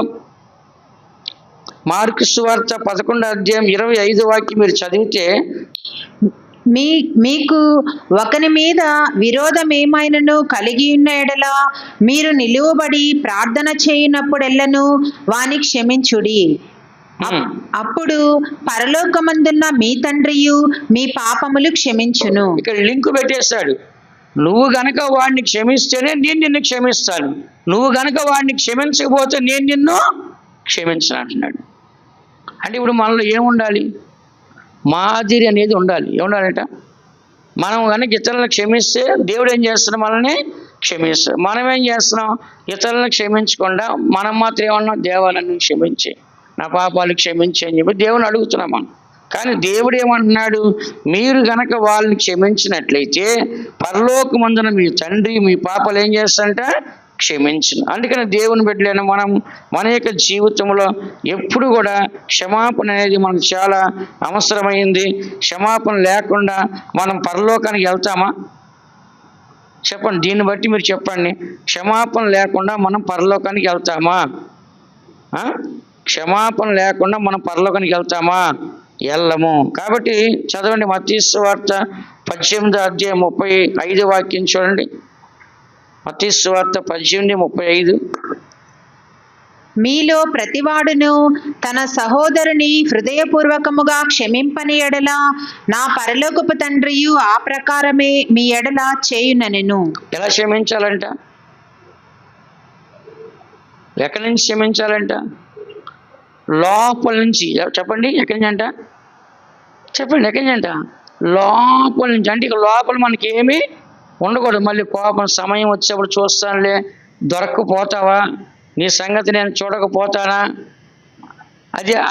మార్కు సువార్త 11వ అధ్యాయం 25వ వాక్యం మీరు చదివితే, మీకు ఒకని మీద విరోధం ఏమైనను కలిగి ఉన్న ఎడల మీరు నిలువబడి ప్రార్థన చేయనప్పుడెల్లను వాని క్షమించుడి. అప్పుడు పరలోకమందున్న మీ తండ్రియు మీ పాపములు క్షమించును. ఇక్కడ లింక్ పెట్టేస్తాడు. నువ్వు గనక వాడిని క్షమిస్తేనే నేను నిన్ను క్షమిస్తాను, నువ్వు గనక వాడిని క్షమించకపోతే నేను నిన్ను క్షమించను అంటున్నాడు. అంటే ఇప్పుడు మనలో ఏముండాలి? మాదిరి అనేది ఉండాలి. ఏముండాలంట? మనం కనుక ఇతరులను క్షమిస్తే దేవుడు ఏం చేస్తున్నాం? మనల్ని క్షమిస్తాడు. మనం ఏం చేస్తున్నాం? ఇతరులను క్షమించకుండా మనం మాత్రం ఏమన్నా, దేవా నన్ను క్షమించి, నా పాపాలు క్షమించి అని చెప్పి దేవుని అడుగుతున్నాం మనం. కానీ దేవుడు ఏమంటున్నాడు? మీరు గనక వాళ్ళని క్షమించినట్లయితే పరలోకమందున మీ తండ్రి మీ పాపాలు ఏం చేస్తారంట? క్షమించును. అందుకని దేవుని బిడ్డలైన మనం మన యొక్క జీవితంలో ఎప్పుడు కూడా క్షమాపణ అనేది మనకు చాలా అవసరమైంది. క్షమాపణ లేకుండా మనం పరలోకానికి వెళ్తామా? చెప్పండి, దీన్ని బట్టి మీరు చెప్పండి. క్షమాపణ లేకుండా మనం పరలోకానికి వెళ్తామా? క్షమాపణ లేకుండా మనం పరలోకానికి వెళ్తామా? వెళ్ళము. కాబట్టి చదవండి, మత్తయి సువార్త 18వ అధ్యాయం 35 వాక్యం చూడండి. మత్తయి సువార్త 18:35. మీలో ప్రతివాడును తన సహోదరుని హృదయపూర్వకముగా క్షమింపని ఎడల నా పరలోకపు తండ్రియు ఆ ప్రకారమే మీ ఎడల చేయుననెను. ఎలా క్షమించాలంట? ఎక్కడి నుంచి క్షమించాలంట? లోపల నుంచి. చెప్పండి, ఎక్కడి నుంచి అంట? చెప్పండి, ఎక్కడి నుంచి అంట? లోపల నుంచి. అంటే ఇక లోపల మనకి ఏమీ ఉండకూడదు. మళ్ళీ కోపం సమయం వచ్చేప్పుడు చూస్తానులే, దొరక్కపోతావా, నీ సంగతి నేను చూడకపోతానా,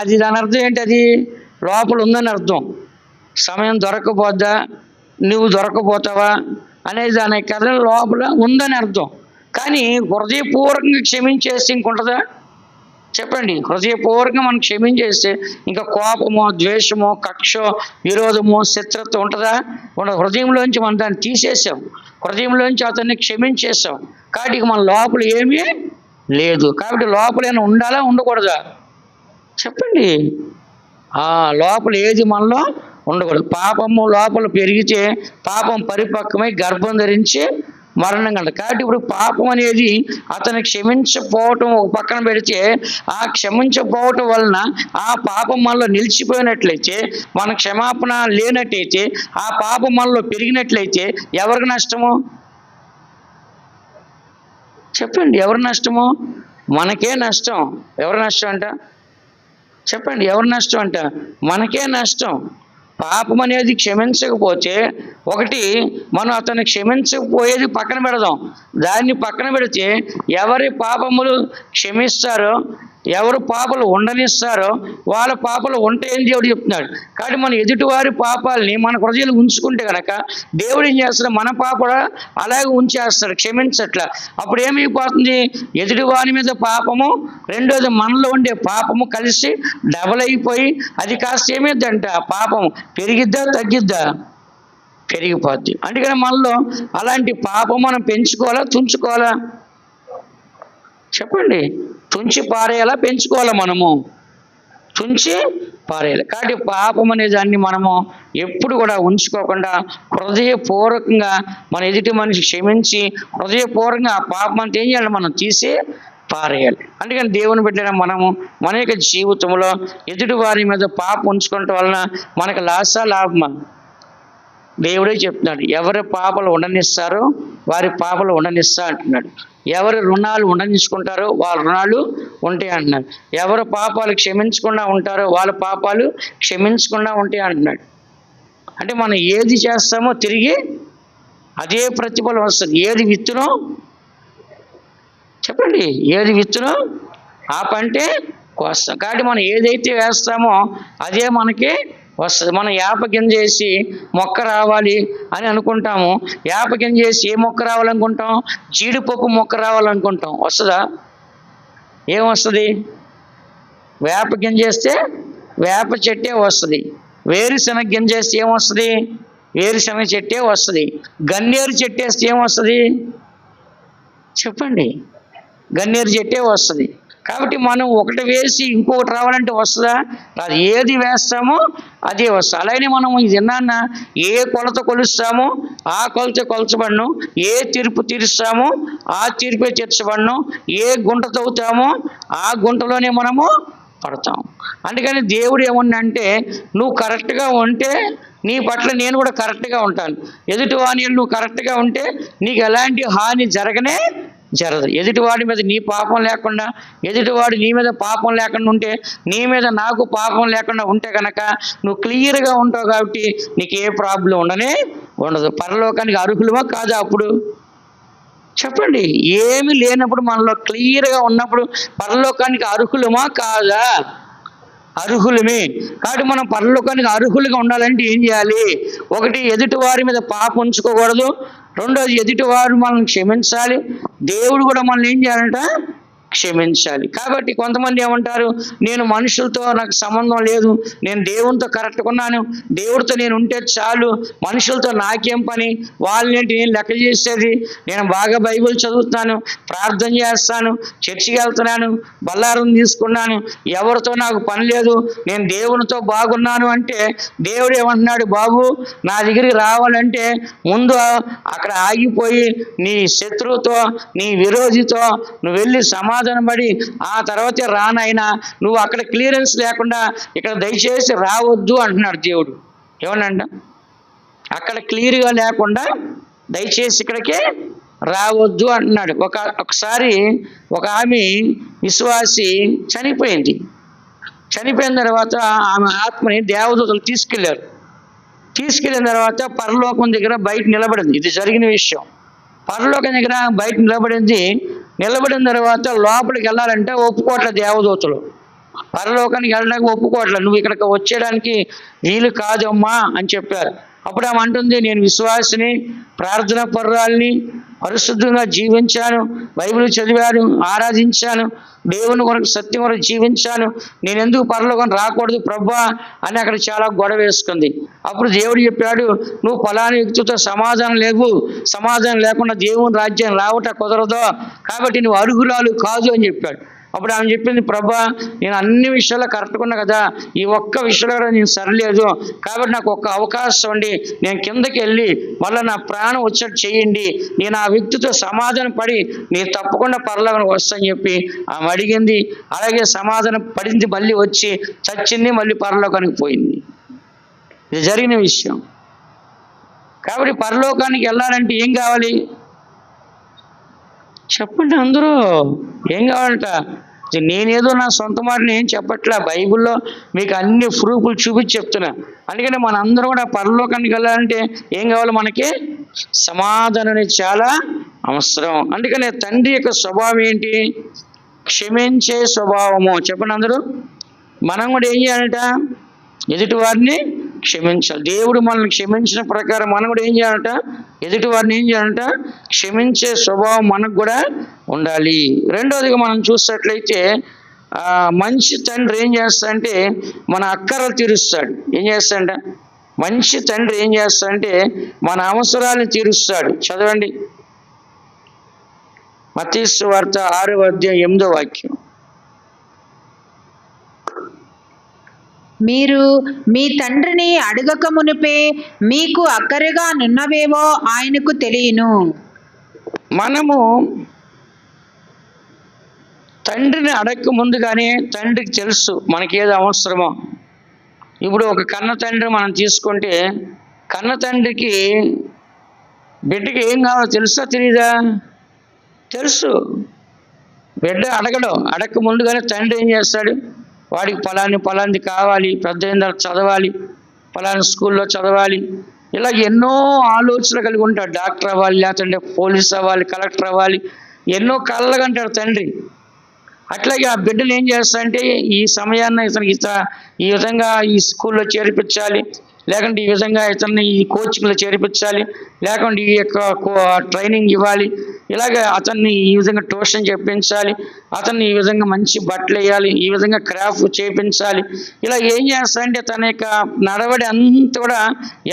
అది దాని అర్థం ఏంటి? అది లోపల ఉందని అర్థం. సమయం దొరకపోద్దా, నువ్వు దొరకపోతావా అనేది దాని కథ లోపల ఉందని అర్థం. కానీ హృదయపూర్వకంగా క్షమించేసి ఇంకుంటుందా? చెప్పండి, హృదయపూర్వకంగా మనం క్షమించేస్తే ఇంకా కోపమో, ద్వేషమో, కక్షో, విరోధమో, శత్రుత్వం ఉంటుందా? మన హృదయంలోంచి మనం దాన్ని తీసేసాం, హృదయంలోంచి అతన్ని క్షమించేసాం. కాబట్టి ఇక మన లోపల ఏమీ లేదు. కాబట్టి లోపల ఏమైనా ఉండాలా, ఉండకూడదా? చెప్పండి. లోపల ఏది మనలో ఉండకూడదు. పాపము లోపల పెరిగితే పాపం పరిపక్వమై గర్భం ధరించి మరణం కంట. కాబట్టి ఇప్పుడు పాపం అనేది అతను క్షమించకపోవటం ఒక పక్కన పెడితే, ఆ క్షమించకపోవటం వలన ఆ పాపం మనలో నిలిచిపోయినట్లయితే, మన క్షమాపణ లేనట్టయితే, ఆ పాపం మనలో పెరిగినట్లయితే ఎవరికి నష్టము? చెప్పండి, ఎవరి నష్టము? మనకే నష్టం. ఎవరి నష్టం అంట? చెప్పండి, ఎవరి నష్టం అంట? మనకే నష్టం. పాపం అనేది క్షమించకపోతే, ఒకటి మనం అతన్ని క్షమించకపోయేది పక్కన పెడదాం. దాన్ని పక్కన పెడితే ఎవరి పాపములు క్షమిస్తారో, ఎవరు పాపలు ఉండనిస్తారో వాళ్ళ పాపలు ఉంటాయని దేవుడు చెప్తున్నాడు. కాబట్టి మన ఎదుటివారి పాపాలని మన హృదయాలు ఉంచుకుంటే కనుక దేవుడు ఏం చేస్తాడు? మన పాపలు అలాగే ఉంచేస్తాడు, క్షమించట్లా. అప్పుడు ఏమైపోతుంది? ఎదుటివారి మీద పాపము, రెండోది మనలో ఉండే పాపము కలిసి డబల్ అయిపోయి అది కాస్త ఏమైందంట? పాపం పెరిగిద్దా, తగ్గిద్దా? పెరిగిపోద్ది. అందుకని మనలో అలాంటి పాపం మనం పెంచుకోవాలా, తుంచుకోవాలా? చెప్పండి, తుంచి పారేయాలా, పెంచుకోవాలా? మనము తుంచి పారేయాలి. కాబట్టి పాపం అనే దాన్ని మనము ఎప్పుడు కూడా ఉంచుకోకుండా హృదయపూర్వకంగా మన ఎదుటి మనిషి క్షమించి హృదయపూర్వకంగా ఆ పాపం అంతా ఏం చేయాలి? మనం తీసి పారేయాలి. అందుకని దేవుని బిడ్డైన మనము మన యొక్క జీవితంలో ఎదుటి వారి మీద పాపం ఉంచుకోవటం వలన మనకు లాభమా? దేవుడే చెప్తున్నాడు, ఎవరి పాపలు ఉండనిస్తారో వారి పాపలు ఉండనిస్తా అంటున్నాడు. ఎవరి రుణాలు ఉండనిచ్చుకుంటారో వాళ్ళ రుణాలు ఉంటాయి అంటున్నాడు. ఎవరి పాపాలు క్షమించకుండా ఉంటారో వాళ్ళ పాపాలు క్షమించకుండా ఉంటాయి అంటున్నాడు. అంటే మనం ఏది చేస్తామో తిరిగి అదే ప్రతిఫలం వస్తుంది. ఏది విత్తునో, చెప్పండి, ఏది విత్తునో ఆ పంటే కోస్తాం. కాబట్టి మనం ఏదైతే వేస్తామో అదే మనకి వస్తుంది. మనం వేప గింజ వేసి మొక్క రావాలి అని అనుకుంటాము. వేప గింజ వేసి ఏ మొక్క రావాలనుకుంటాం? జీడిపప్పు మొక్క రావాలనుకుంటాం. వస్తుందా? ఏమొస్తుంది? వేప గింజ వేస్తే వేప చెట్టే వస్తుంది. వేరుశనగ గింజ వేస్తే ఏమొస్తుంది? వేరుశనగ చెట్టే వస్తుంది. గన్నేరు చెట్టు వేస్తే ఏమొస్తుంది? చెప్పండి, గన్నేరు చెట్టే వస్తుంది. కాబట్టి మనం ఒకటి వేసి ఇంకొకటి రావాలంటే వస్తుందా? అది ఏది వేస్తామో అదే వస్తుంది. అలాగే మనం విన్నాన్న ఏ కొలత కొలుస్తామో ఆ కొలత కొలచబడను, ఏ తీర్పు తీరుస్తామో ఆ తీర్పే తీర్చబడను, ఏ గుంట తవ్వుతామో ఆ గుంటలోనే మనము పడతాం. అందుకని దేవుడు ఏమన్నా అంటే, నువ్వు కరెక్ట్గా ఉంటే నీ పట్ల నేను కూడా కరెక్ట్గా ఉంటాను. ఎదుటివాని నువ్వు కరెక్ట్గా ఉంటే నీకు ఎలాంటి హాని జరగదు. ఎదుటివాడి మీద నీ పాపం లేకుండా, ఎదుటివాడు నీ మీద పాపం లేకుండా ఉంటే, నీ మీద నాకు పాపం లేకుండా ఉంటే కనుక నువ్వు క్లియర్గా ఉంటావు. కాబట్టి నీకు ఏ ప్రాబ్లం ఉండదు. పరలోకానికి అర్హులమా కాదా? అప్పుడు చెప్పండి. ఏమీ లేనప్పుడు, మనలో క్లియర్గా ఉన్నప్పుడు పరలోకానికి అర్హులమా కాదా? అర్హులమే. కాబట్టి మనం పరలోకానికి అర్హులుగా ఉండాలంటే ఏం చేయాలి? ఒకటి, ఎదుటి వారి మీద పాపం ఉంచుకోకూడదు. రెండోది, ఎదుటి వారు మనల్ని క్షమించాలి. దేవుడు కూడా మనల్ని ఏం చేయాలంట? క్షమించాలి. కాబట్టి కొంతమంది ఏమంటారు, నేను మనుషులతో నాకు సంబంధం లేదు, నేను దేవునితో కరెక్ట్గా ఉన్నాను, దేవుడితో నేను ఉంటే చాలు, మనుషులతో నాకేం పని, వాళ్ళనేంటి నేను లెక్క చేసేది, నేను బాగా బైబిల్ చదువుతున్నాను, ప్రార్థన చేస్తాను, చర్చికి వెళ్తున్నాను, బల్లారం తీసుకున్నాను, ఎవరితో నాకు పని లేదు, నేను దేవునితో బాగున్నాను అంటే దేవుడు ఏమంటున్నాడు? బాబు, నా దగ్గరికి రావాలంటే ముందు అక్కడ ఆగిపోయి నీ శత్రువుతో, నీ విరోధితో నువ్వు వెళ్ళి సమాధానం పడి ఆ తర్వాతే రానైనా, నువ్వు అక్కడ క్లియరెన్స్ లేకుండా ఇక్కడ దయచేసి రావద్దు అంటున్నాడు దేవుడు. ఏమనంట? అక్కడ క్లియర్గా లేకుండా దయచేసి ఇక్కడికి రావద్దు అంటున్నాడు. ఒకసారి ఒక ఆమె విశ్వాసి చనిపోయింది. చనిపోయిన తర్వాత ఆమె ఆత్మని దేవదూతలు తీసుకెళ్ళిన తర్వాత పరలోకం దగ్గర బయట నిలబడింది. ఇది జరిగిన విషయం. పరలోకం దగ్గర బయట నిలబడిన తర్వాత లోపలికి వెళ్ళాలంటే ఒప్పుకోవట్లే దేవదూతలు. పరలోకానికి వెళ్ళడానికి ఒప్పుకోవట్లే. నువ్వు ఇక్కడికి వచ్చేయడానికి వీలు కాదమ్మా అని చెప్పారు. అప్పుడు ఆమె అంటుంది, నేను విశ్వాసిని, ప్రార్థన పరురాలిని, పరిశుద్ధంగా జీవించాను, బైబిల్ చదివాను, ఆరాధించాను, దేవుని కొరకు సత్యం కొరకు జీవించాను, నేను ఎందుకు పరలోకం రాకూడదు ప్రభా అని అక్కడ చాలా గొడవ వేసుకుంది. అప్పుడు దేవుడు చెప్పాడు, నువ్వు ఫలానా వ్యక్తితో సమాధానం లేకుండా దేవుని రాజ్యం రావట కుదరదు, కాబట్టి నువ్వు అర్హురాలు కాదు అని చెప్పాడు. అప్పుడు ఆమె చెప్పింది, ప్రభా నేను అన్ని విషయాల్లో కరెక్ట్గా ఉన్నా కదా, ఈ ఒక్క విషయంలో నేను సరిలేదు, కాబట్టి నాకు ఒక్క అవకాశం అండి, నేను కిందకి వెళ్ళి మళ్ళీ నా ప్రాణం వచ్చేట్టు చేయండి, నేను ఆ వ్యక్తితో సమాధానం పడి నేను తప్పకుండా పరలోకానికి వస్తానని చెప్పి ఆమె అడిగింది. అలాగే సమాధానం పడింది, మళ్ళీ వచ్చి చచ్చింది, మళ్ళీ పరలోకానికి పోయింది. ఇది జరిగిన విషయం. కాబట్టి పరలోకానికి వెళ్ళాలంటే ఏం కావాలి చెప్పండి అందరూ? ఏం కావాలంట? నేనేదో నా సొంత మాటని ఏం చెప్పట్లా, బైబిల్లో మీకు అన్ని ప్రూఫ్లు చూపించి చెప్తున్నా. అందుకని మన అందరూ కూడా పరలోకానికి వెళ్ళాలంటే ఏం కావాలి? మనకి సమాధానం అనేది చాలా అవసరం. అందుకని తండ్రి యొక్క స్వభావం ఏంటి? క్షమించే స్వభావము. చెప్పండి అందరూ. మనం కూడా ఏం చేయాలంట? ఎదుటి వారిని క్షమించాలి. దేవుడు మనల్ని క్షమించిన ప్రకారం మనం కూడా ఏం చేయాలంట? ఎదుటి వారిని ఏం చేయాలంట? క్షమించే స్వభావం మనకు కూడా ఉండాలి. రెండోదిగా మనం చూసినట్లయితే మంచి తండ్రి ఏం చేస్తాడంటే మన అక్కరలు తీరుస్తాడు. ఏం చేస్తాడంట? మంచి తండ్రి ఏం చేస్తాడంటే మన అవసరాలను తీరుస్తాడు. చదవండి, మత్తయి సువార్త 6:8. మీరు మీ తండ్రిని అడగక మునిపే మీకు అక్కరగా నున్నవేవో ఆయనకు తెలియను. మనము తండ్రిని అడగక ముందుగానే తండ్రికి తెలుసు మనకి ఏది అవసరమో. ఇప్పుడు ఒక కన్న తండ్రి మనం తీసుకుంటే, కన్న తండ్రికి బిడ్డకి ఏం కావాలో తెలుసా తెలీదా? తెలుసు. బిడ్డ అడగక ముందుగానే తండ్రి ఏం చేస్తాడు? వాడికి పలాంది కావాలి, పెద్ద అయిన చదవాలి, పలానా స్కూల్లో చదవాలి, ఇలా ఎన్నో ఆలోచనలు కలిగి ఉంటాడు. డాక్టర్ అవ్వాలి, లేదంటే పోలీస్ అవ్వాలి, కలెక్టర్ అవ్వాలి, ఎన్నో కళ్ళగా అంటాడు తండ్రి. అట్లాగే ఆ బిడ్డలు ఏం చేస్తాడంటే ఈ సమయాన్ని ఇతనికి ఈ విధంగా ఈ స్కూల్లో చేర్పించాలి, లేకుంటే ఈ విధంగా ఇతన్ని ఈ కోచింగ్లో చేర్పించాలి, లేకుంటే ఈ యొక్క ట్రైనింగ్ ఇవ్వాలి, ఇలాగ అతన్ని ఈ విధంగా ట్యూషన్ చెప్పించాలి, అతన్ని ఈ విధంగా మంచి బట్టలు వేయాలి, ఈ విధంగా క్రాఫ్ట్ చేయించాలి. ఇలా ఏం చేస్తాడంటే తన యొక్క నడవడి అంతా కూడా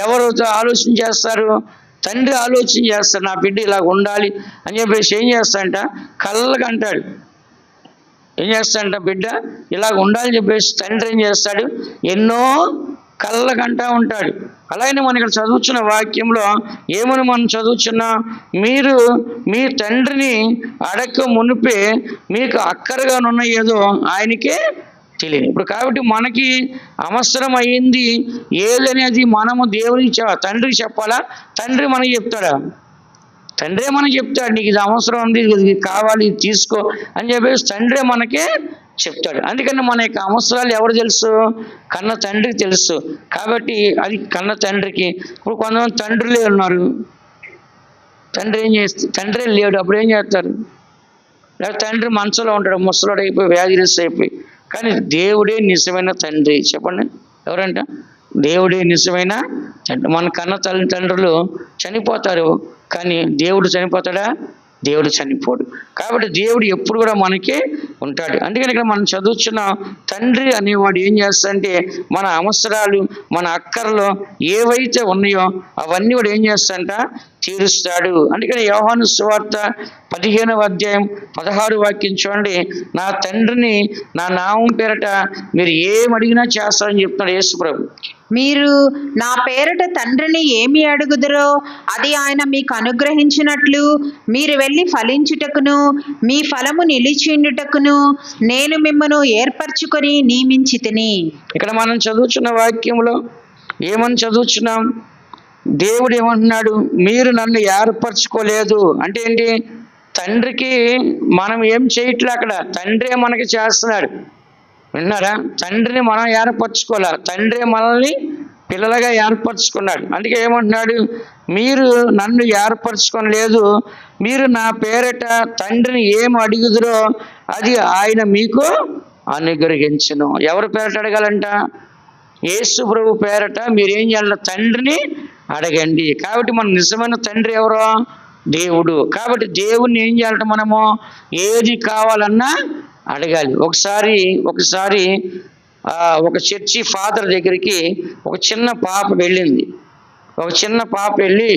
ఎవరు ఆలోచన చేస్తారు? తండ్రి ఆలోచన చేస్తాడు. నా బిడ్డ ఇలా ఉండాలి అని చెప్పేసి ఏం చేస్తాడంట? కళ్ళగా అంటాడు. ఏం చేస్తాడంట? బిడ్డ ఇలా ఉండాలని చెప్పేసి తండ్రి ఏం చేస్తాడు? ఎన్నో కళ్ళకంటా ఉంటాడు. అలాగే మనం ఇక్కడ చదువుతున్న వాక్యంలో ఏమని మనం చదువుతున్నా? మీరు మీ తండ్రిని అడగక మునిపే మీకు అక్కరగా ఉన్న ఏదో ఆయనకే తెలియదు. ఇప్పుడు కాబట్టి మనకి అవసరం అయింది ఏదనేది మనము దేవునికి తండ్రికి చెప్పాలా? తండ్రి మనకి చెప్తాడా? తండ్రే మనకి చెప్తాడు, నీకు ఇది అవసరం ఉంది, ఇది కావాలి, ఇది తీసుకో అని చెప్పేసి తండ్రే మనకే చెప్తాడు. అందుకని మన యొక్క అవసరాలు ఎవరు తెలుసు? కన్న తండ్రికి తెలుసు. కాబట్టి అది కన్న తండ్రికి. ఇప్పుడు కొంతమంది తండ్రులే ఉన్నారు, తండ్రి లేడు, అప్పుడు ఏం చేస్తారు? లేదా తండ్రి మంచంలో ఉంటాడు, ముసలోడు అయిపోయి వ్యాధిగ్రస్త అయిపోయి. కానీ దేవుడే నిజమైన తండ్రి. చెప్పండి, ఎవరంట? దేవుడే నిజమైన తండ్రి. మన కన్న తండ్రులు చనిపోతారు, కానీ దేవుడు చనిపోతాడా? దేవుడు చనిపోడు. కాబట్టి దేవుడు ఎప్పుడు కూడా మనకే ఉంటాడు. అందుకని ఇక్కడ మనం చదువుతున్న తండ్రి అనేవాడు ఏం చేస్తాడంటే మన అవసరాలు, మన అక్కర్లు ఏవైతే ఉన్నాయో అవన్నీ కూడా ఏం చేస్తాడంట? తీరుస్తాడు. అందుకని యోహాను సువార్త 15వ అధ్యాయం 16 వాక్యం చూడండి. నా తండ్రిని నా నామం పేరట మీరు ఏం అడిగినా చేస్తారని చెప్తున్నాడు యేసు ప్రభు. మీరు నా పేరట తండ్రిని ఏమి అడుగుదురో అది ఆయన మీకు అనుగ్రహించినట్లు మీరు వెళ్ళి ఫలించుటకును మీ ఫలము నిలిచిండుటకును నేను మిమ్మను ఏర్పరచుకొని నియమించితిని. ఇక్కడ మనం చదువుతున్న వాక్యంలో ఏమని చదువుతున్నాం? దేవుడు ఏమంటున్నాడు? మీరు నన్ను ఏర్పరచుకోలేదు అంటే ఏంటి? తండ్రికి మనం ఏం చేయట్లే, అక్కడ తండ్రే మనకి చేస్తున్నాడు. విన్నారా? తండ్రిని మనం ఏర్పరచుకోలే, తండ్రి మనల్ని పిల్లలుగా ఏర్పరచుకున్నాడు. అందుకే ఏమంటున్నాడు? మీరు నన్ను ఏర్పరచుకోలేదు, మీరు నా పేరట తండ్రిని ఏం అడుగుదురో అది ఆయన మీకు అనుగ్రహించును. ఎవరి పేరట అడగాలంట? యేసు ప్రభు పేరట మీరేం చేయాలి? తండ్రిని అడగండి. కాబట్టి మన నిజమైన తండ్రి ఎవరో? దేవుడు. కాబట్టి దేవుణ్ణి ఏం చేయాలంట? మనము ఏది కావాలన్నా అడగాలి. ఒకసారి ఒక చర్చి ఫాదర్ దగ్గరికి ఒక చిన్న పాప వెళ్ళింది. ఒక చిన్న పాప వెళ్ళి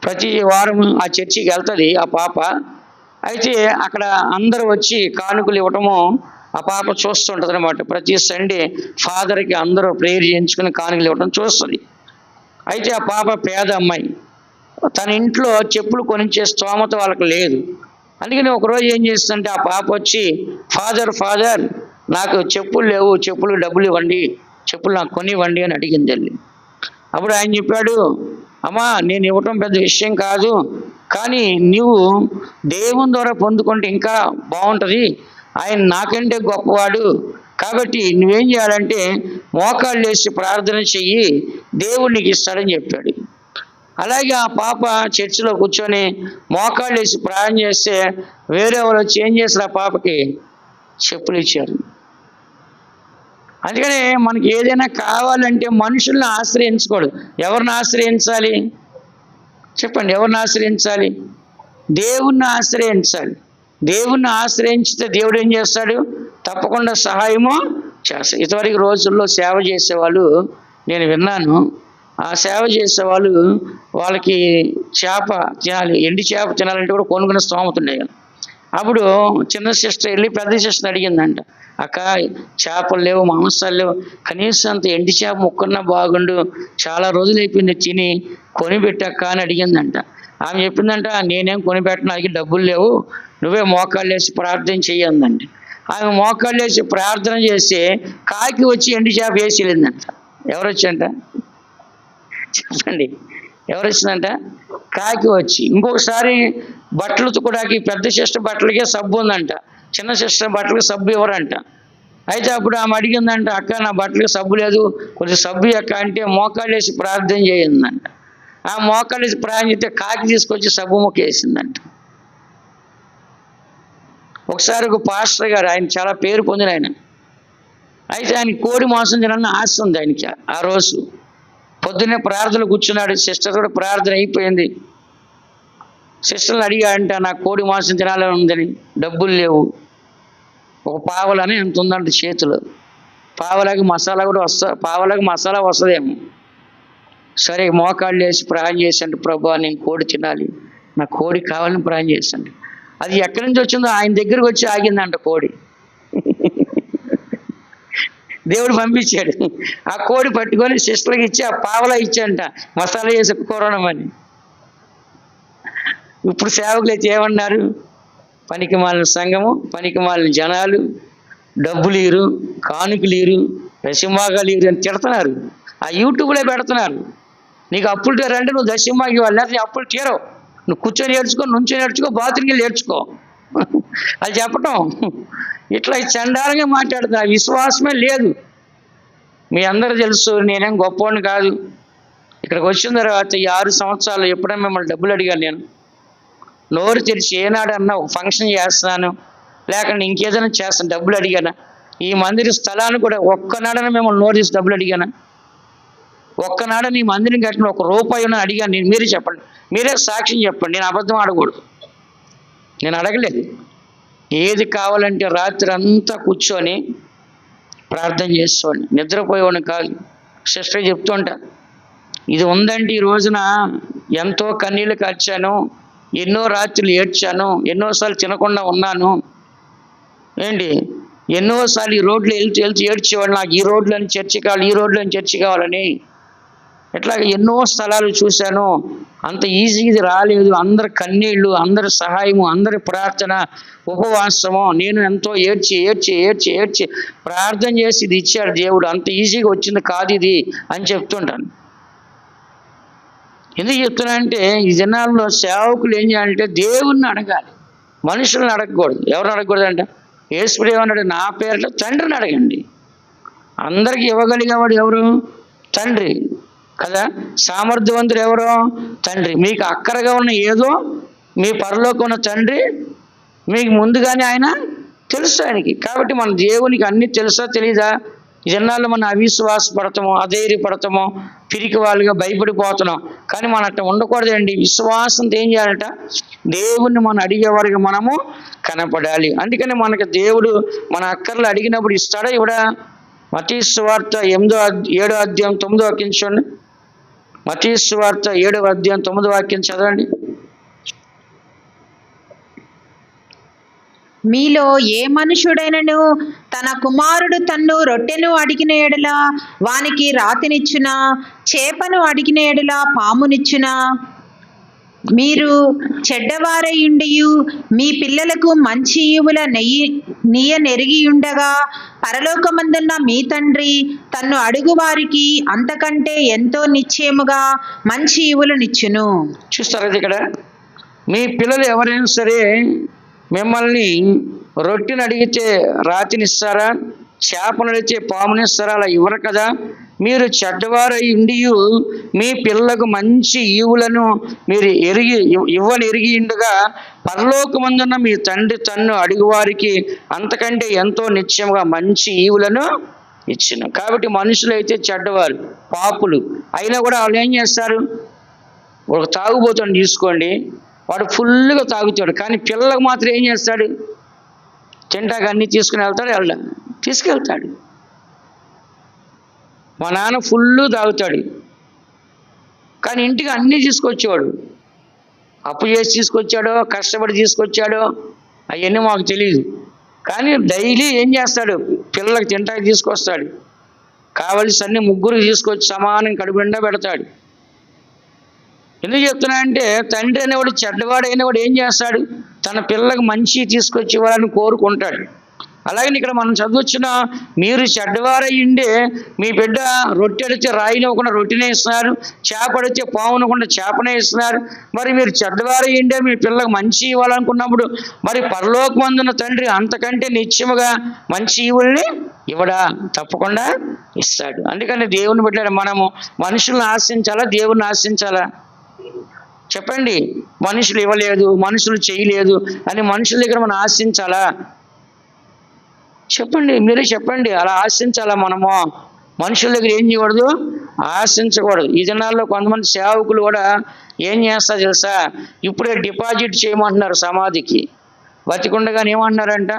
ప్రతి వారం ఆ చర్చికి వెళ్తుంది ఆ పాప. అయితే అక్కడ అందరూ వచ్చి కానుకలు ఇవ్వటము ఆ పాప చూస్తుంటుంది అనమాట. ప్రతి సండే ఫాదర్కి అందరూ ప్రేయర్ చేయించుకుని కానుకలు ఇవ్వటం చూస్తుంది. అయితే ఆ పాప పేద అమ్మాయి, తన ఇంట్లో చెప్పులు కొనిచ్చే స్తోమత వాళ్ళకి లేదు. అందుకని ఒకరోజు ఏం చేస్తుందంటే ఆ పాప వచ్చి ఫాదర్ నాకు చెప్పులు లేవు, చెప్పులు డబ్బులు ఇవ్వండి, చెప్పులు నాకు కొనివ్వండి అని అడిగింది వెళ్ళి. అప్పుడు ఆయన చెప్పాడు, అమ్మా నేను ఇవ్వటం పెద్ద విషయం కాదు, కానీ నీవు దేవుని ద్వారా పొందుకుంటే ఇంకా బాగుంటుంది, ఆయన నాకంటే గొప్పవాడు, కాబట్టి నువ్వేం చేయాలంటే మోకాళ్ళు వేసి ప్రార్థన చెయ్యి, దేవుడు నీకు ఇస్తాడని చెప్పాడు. అలాగే ఆ పాప చర్చిలో కూర్చొని మోకాళ్ళు వేసి ప్రార్థన చేస్తే వేరే వాళ్ళు వచ్చి ఏం చేస్తారు? ఆ పాపకి చెప్పులు ఇచ్చారు. అందుకని మనకి ఏదైనా కావాలంటే మనుషుల్ని ఆశ్రయించకూడదు. ఎవరిని ఆశ్రయించాలి? చెప్పండి, ఎవరిని ఆశ్రయించాలి? దేవుణ్ణి ఆశ్రయించాలి. దేవుణ్ణి ఆశ్రయించితే దేవుడు ఏం చేస్తాడు? తప్పకుండా సహాయము చేస్తాడు. ఇంతవరకు రోజుల్లో సేవ చేసేవాళ్ళు నేను విన్నాను. ఆ సేవ చేసేవాళ్ళు వాళ్ళకి చేప తినాలి, ఎండి చేప తినాలంటే కూడా కొనుక్కునే స్తోమత ఉండే కదా. అప్పుడు చిన్న సిస్టర్ వెళ్ళి పెద్ద సిస్టర్ అడిగిందంట, అక్క చేపలు లేవు, మాంసాలు లేవు, కనీసం అంత ఎండి చేప ముక్కన్నా బాగుండు, చాలా రోజులు అయిపోయింది తిని, కొనిపెట్టక్క అని అడిగిందంట. ఆమె చెప్పిందంట, నేనేం కొనిపెట్టను, అది డబ్బులు లేవు, నువ్వే మోకాళ్ళు వేసి ప్రార్థన చెయ్యందండి. ఆమె మోకాళ్ళు వేసి ప్రార్థన చేసి కాకి వచ్చి ఎండి చేప వేసి వెళ్ళిందంట. ఎవరు వచ్చంట? చెప్పండి, ఎవరు వచ్చిందంట? కాకి వచ్చి. ఇంకొకసారి బట్టలు ఉతుకోవడానికి పెద్ద సిస్టర్ బట్టలకే సబ్బు ఉందంట, చిన్న సిస్టర్ బట్టలకి సబ్బు ఇవ్వరంట. అయితే అప్పుడు ఆమె అడిగిందంట, అక్క నా బట్టలకి సబ్బు లేదు, కొంచెం సబ్బు అక్క అంటే మోకాళ్ళు వేసి ప్రార్థన చేయిందంట. ఆ మోకాళ్ళు వేసి ప్రార్థన చేస్తే కాకి తీసుకొచ్చి సబ్బు ముక్క వేసిందంట. ఒకసారి ఒక పాస్టర్ గారు, ఆయన చాలా పేరు పొందిన ఆయన, అయితే ఆయన కోడి మాంసం తినాలని ఆశ ఉంది ఆయనకి. ఆ రోజు పొద్దున్నే ప్రార్థనలు కూర్చున్నాడు, సిస్టర్ కూడా ప్రార్థన అయిపోయింది. సిస్టర్ని అడిగాడంట, నాకు కోడి మాంసం తినాలని ఉందని, డబ్బులు లేవు, ఒక పావలని ఎంత ఉందంట చేతిలో, పావలాకి మసాలా కూడా పావలాకి మసాలా వస్తుందేమో. సరే మోకాళ్ళు వేసి ప్రార్థన చేశాడు, ప్రభా నేను కోడి తినాలి, నాకు కోడి కావాలని ప్రార్థన చేశాడు. అది ఎక్కడి నుంచి వచ్చిందో ఆయన దగ్గరకు వచ్చి ఆగిందంట కోడి. దేవుడు పంపించాడు. ఆ కోడి పట్టుకొని సిస్టర్కి ఇచ్చి ఆ పావలా ఇచ్చాడంట, మసాలా వేసి కూరమని. ఇప్పుడు సేవకులు అయితే ఏమన్నారు? పనికి మాలిన సంఘము, పనికి మాలిన జనాలు, డబ్బులు ఇరు, కానుకలు ఇరు, దశమాగాలు ఇరు అని తిడుతున్నారు. ఆ యూట్యూబ్లో పెడుతున్నారు. నీకు అప్పులు తీరంటే నువ్వు దశమాగి ఇవ్వాలి, లేకపోతే అప్పులు తీరవు. నువ్వు కూర్చొని ఏడ్చుకో, నుంచొని ఏడ్చుకో, బాత్రూమ్కి వెళ్ళి ఏడ్చుకో అది చెప్పటం. ఇట్లా చండాలంగా మాట్లాడుతున్నా, విశ్వాసమే లేదు. మీ అందరూ తెలుసు, నేనేం గొప్పవాడిని కాదు. ఇక్కడికి వచ్చిన తర్వాత ఈ 6 సంవత్సరాలు ఎప్పుడైనా మిమ్మల్ని డబ్బులు అడిగాను నేను? నోరు తెరిచి ఏనాడన్నా ఒక ఫంక్షన్ చేస్తున్నాను, లేకుండా ఇంకేదైనా చేస్తాను డబ్బులు అడిగానా? ఈ మందిర స్థలాన్ని కూడా ఒక్కనాడన మిమ్మల్ని నోరు తీసి డబ్బులు అడిగానా? ఒక్కనాడని ఈ మందిరం కట్టిన ₹1 అడిగాను నేను? మీరే చెప్పండి, మీరే సాక్ష్యం చెప్పండి. నేను అబద్ధం ఆడకూడదు. నేను అడగలేదు. ఏది కావాలంటే రాత్రి అంతా కూర్చొని ప్రార్థన చేసేవాడిని, నిద్రపోయేవాడిని కాదు. సిస్టర్ చెప్తుంటా, ఇది ఉందంటే ఈ రోజున ఎంతో కన్నీళ్ళు కార్చాను, ఎన్నో రాత్రులు ఏడ్చాను, ఎన్నోసార్లు తినకుండా ఉన్నాను. ఏంటి, ఎన్నోసార్లు ఈ రోడ్లు వెళ్తూ ఏడ్చేవాడు, నాకు ఈ రోడ్లని చర్చి కావాలి, ఈ రోడ్లని చర్చి కావాలని. ఇట్లాగే ఎన్నో స్థలాలు చూశాను. అంత ఈజీ ఇది రాలేదు. అందరి కన్నీళ్ళు, అందరి సహాయము, అందరి ప్రార్థన, ఉపవాసము. నేను ఎంతో ఏడ్చి ఏడ్చి ఏడ్చి ఏడ్చి ప్రార్థన చేసి ఇది ఇచ్చాడు దేవుడు. అంత ఈజీగా వచ్చింది కాదు ఇది అని చెప్తుంటాను. ఎందుకు చెప్తున్నా అంటే, ఈ దినాల్లో సేవకులు ఏం చేయాలంటే దేవుణ్ణి అడగాలి, మనుషులను అడగకూడదు. ఎవరు అడగకూడదు అంటే, యేసుప్రభువు అన్నాడు, నా పేరులో తండ్రిని అడగండి. అందరికీ ఇవ్వగలిగేవాడు ఎవరు? తండ్రి కదా. సామర్థ్యవంతుడు ఎవరు? తండ్రి. మీకు అక్కరగా ఉన్న ఏదో మీ పరలోకం ఉన్న తండ్రి మీకు ముందుగానే ఆయన తెలుసు ఆయనకి. కాబట్టి మన దేవునికి అన్నీ తెలుసా తెలీదా? జనాల్లో మనం అవిశ్వాసపడతాము, అధైర్యపడతాము, పిరికి వాళ్ళుగా భయపడిపోతున్నాం. కానీ మనం అట్లా ఉండకూడదండి. విశ్వాసంతో ఏం చేయాలంట? దేవుణ్ణి మనం అడిగేవారిగా మనము కనపడాలి. అందుకని మనకి దేవుడు మన అక్కర్లు అడిగినప్పుడు ఇస్తాడా ఇవిడా? మత్తయి సువార్త 7వ అధ్యాయం 9వ వాక్యం చూడండి. మత్తయి సువార్త 7వ అధ్యాయం 9వ వాక్యం చదవండి. మీలో ఏ మనుషుడైనను తన కుమారుడు తన్ను రొట్టెను అడిగిన ఎడల వానికి రాతినిచ్చునా? చేపను అడిగిన ఎడల పామునిచ్చునా? మీరు చెడ్డవారయుండియు మీ పిల్లలకు మంచి ఈవుల నీయనెరిగి ఉండగా పరలోకమందున్న మీ తండ్రి తన్ను అడుగు వారికి అంతకంటే ఎంతో నిశ్చయముగా మంచి ఈవులనిచ్చును. చూస్తారా ఇక్కడ? మీ పిల్లలు ఎవరైనా సరే మిమ్మల్ని రొట్టెని అడిగితే రాతినిస్తారా? చేపను అడిగితే పామునిస్తారా? అలా ఇవ్వరు కదా. మీరు చెడ్డవారై ఉండి మీ పిల్లలకు మంచి ఈవులను మీరు ఎరిగి ఉండగా పరలోకమందున్న మీ తండ్రి తన్ను అడుగువారికి అంతకంటే ఎంతో నిశ్చయముగా మంచి ఈవులను ఇచ్చిన. కాబట్టి మనుషులు అయితే చెడ్డవారు, పాపులు అయినా కూడా వాళ్ళు ఏం చేస్తారు? ఒక తాగుబోతుని తీసుకోండి, వాడు ఫుల్గా తాగుతాడు. కానీ పిల్లలకు మాత్రం ఏం చేస్తాడు? తింటాక అన్నీ తీసుకుని వెళ్తాడు, తీసుకెళ్తాడు. మా నాన్న ఫుల్లు తాగుతాడు, కానీ ఇంటికి అన్నీ తీసుకొచ్చేవాడు. అప్పు చేసి తీసుకొచ్చాడో, కష్టపడి తీసుకొచ్చాడో అవన్నీ మాకు తెలియదు. కానీ డైలీ ఏం చేస్తాడు? పిల్లలకు తింటాకి తీసుకొస్తాడు. కావలసి అన్ని ముగ్గురికి తీసుకొచ్చి సమానం కడుపు నిండా పెడతాడు. ఎందుకు చెప్తున్నా అంటే, తండ్రి అనేవాడు చెడ్డవాడు వాడు ఏం చేస్తాడు? తన పిల్లలకు మంచి తీసుకొచ్చి ఇవ్వాలని కోరుకుంటాడు. అలాగే ఇక్కడ మనం చదువుచ్చిన, మీరు చెడ్డవారయ్యిండే మీ బిడ్డ రొట్టె అడిగితే రాయినివ్వకుండా రొట్టెనే ఇస్తున్నారు, చేప అడిగితే పావునకుండా చేపనే ఇస్తున్నారు. మరి మీరు చెడ్డవారయ్యిండే మీ పిల్లలకు మంచి ఇవ్వాలనుకున్నప్పుడు మరి పరలోకమందున్న తండ్రి అంతకంటే నిత్యముగా మంచి ఈవుల్ని ఇవ్వడా? తప్పకుండా ఇస్తాడు. అందుకని దేవుని బిడ్డ మనము మనుషులను ఆశించాలా, దేవుణ్ణి ఆశించాలా? చెప్పండి. మనుషులు ఇవ్వలేదు, మనుషులు చేయలేదు అని మనుషుల దగ్గర మనం ఆశించాలా? చెప్పండి, మీరే చెప్పండి. అలా ఆశించాలా మనము? మనుషుల దగ్గర ఏం చేయకూడదు? ఆశించకూడదు. ఈ దినాల్లో కొంతమంది సేవకులు కూడా ఏం చేస్తారు తెలుసా? ఇప్పుడే డిపాజిట్ చేయమంటున్నారు సమాధికి. బతికుండగానే ఏమంటున్నారంట?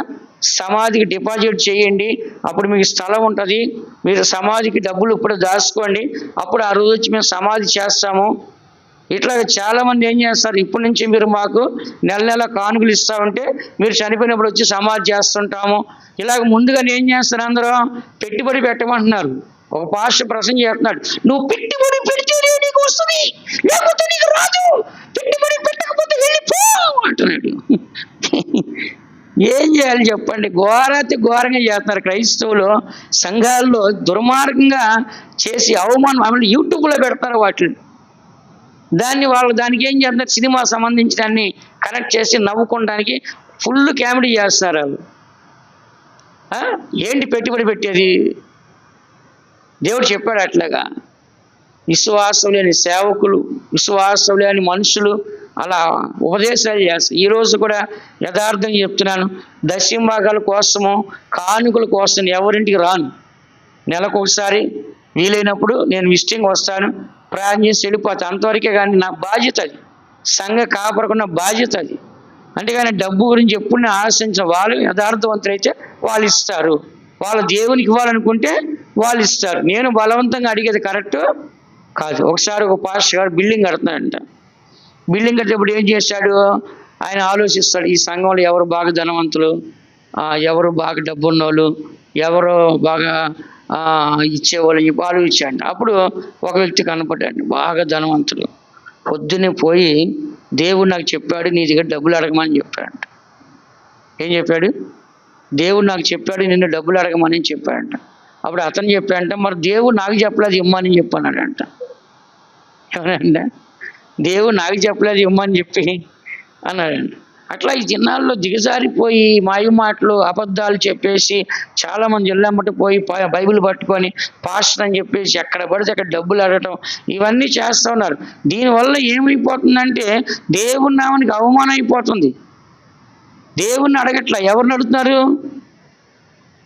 సమాధికి డిపాజిట్ చేయండి, అప్పుడు మీకు స్థలం ఉంటుంది, మీరు సమాధికి డబ్బులు ఇప్పుడు దాచుకోండి, అప్పుడు ఆ రోజు వచ్చి మేము సమాధి చేస్తాము. ఇట్లా చాలామంది ఏం చేస్తారు? ఇప్పటి నుంచి మీరు మాకు నెల నెల కానుకలు ఇస్తామంటే మీరు చనిపోయినప్పుడు వచ్చి సమాధి చేస్తుంటాము. ఇలాగ ముందుగానే ఏం చేస్తారు? అందరూ పెట్టుబడి పెట్టమంటున్నారు. ఒక పాస్టర్ ప్రసంగం చేస్తున్నాడు, నువ్వు పెట్టుబడి పెడితేనే నీకు వస్తుంది, లేకపోతే నీకు రాదు, పెట్టుబడి పెట్టకపోతే వెళ్ళిపో అంటున్నాడు. ఏం చేయాలి చెప్పండి? ఘోరాతి ఘోరంగా చేస్తున్నారు క్రైస్తవులు. సంఘాల్లో దుర్మార్గంగా చేసి అవమానం యూట్యూబ్లో పెడతారు వాటిని. దానికి ఏం చేస్తారు? సినిమా సంబంధించి దాన్ని కనెక్ట్ చేసి నవ్వుకోవడానికి ఫుల్ కామెడీ చేస్తున్నారు వాళ్ళు. ఏంటి పెట్టుబడి పెట్టేది? దేవుడు చెప్పాడు అట్లాగా. విశ్వాసం లేని సేవకులు, విశ్వాసం లేని మనుషులు అలా ఉపదేశాలు చేస్తారు. ఈరోజు కూడా యథార్థంగా చెప్తున్నాను, దశంభాగాల కోసము, కానుకల కోసం ఎవరింటికి రాను. నెలకు ఒకసారి వీలైనప్పుడు నేను విజిటింగ్ వస్తాను, ప్రార్థన చేసి వెళ్ళిపోతాను, అంతవరకే. కానీ నా బాధ్యత అది, సంఘ కాపరకున్న బాధ్యత అది. అంతేగాని డబ్బు గురించి ఎప్పుడు నేను ఆలోచించిన. వాళ్ళు యథార్థవంతులైతే వాళ్ళు ఇస్తారు, వాళ్ళ దేవునికి ఇవ్వాలనుకుంటే వాళ్ళు ఇస్తారు. నేను బలవంతంగా అడిగేది కరెక్ట్ కాదు. ఒకసారి ఒక పాస్టర్ గారు బిల్డింగ్ కడుతున్నాడంట. బిల్డింగ్ కట్టేటప్పుడు ఏం చేశాడు? ఆయన ఆలోచిస్తాడు, ఈ సంఘంలో ఎవరు బాగా ధనవంతులు, ఎవరు బాగా డబ్బు ఉన్నోళ్ళు, ఎవరు బాగా ఇచ్చేవాళ్ళు ఆలోచించాడు. అప్పుడు ఒక వ్యక్తి కనపడ్డాడు, బాగా ధనవంతుడు. పొద్దున్నే పోయి దేవుడు నాకు చెప్పాడు నీ దగ్గర డబ్బులు అడగమని చెప్పాడంట. ఏం చెప్పాడు? దేవుడు నాకు చెప్పాడు నిన్ను డబ్బులు అడగమని చెప్పాడంట. అప్పుడు అతను చెప్పాడంట, మరి దేవుడు నాకు చెప్పలేదు ఇమ్మని చెప్పన్నాడంట. ఏమనంట? దేవుడు నాకు చెప్పలేదు ఇమ్మని చెప్పి అన్నాడంట. అట్లా ఈ దినాల్లో దిగజారిపోయి మాయ మాటలు, అబద్ధాలు చెప్పేసి చాలామంది ఇళ్ళమ్మట పోయి బైబిల్ పట్టుకొని పాస్టర్ అని చెప్పేసి ఎక్కడ పడితే అక్కడ డబ్బులు అడగటం, ఇవన్నీ చేస్తూ ఉన్నారు. దీనివల్ల ఏమైపోతుందంటే దేవుని నామానికి అవమానం అయిపోతుంది. దేవుణ్ణి అడగట్లా, ఎవరిని అడుగుతున్నారు?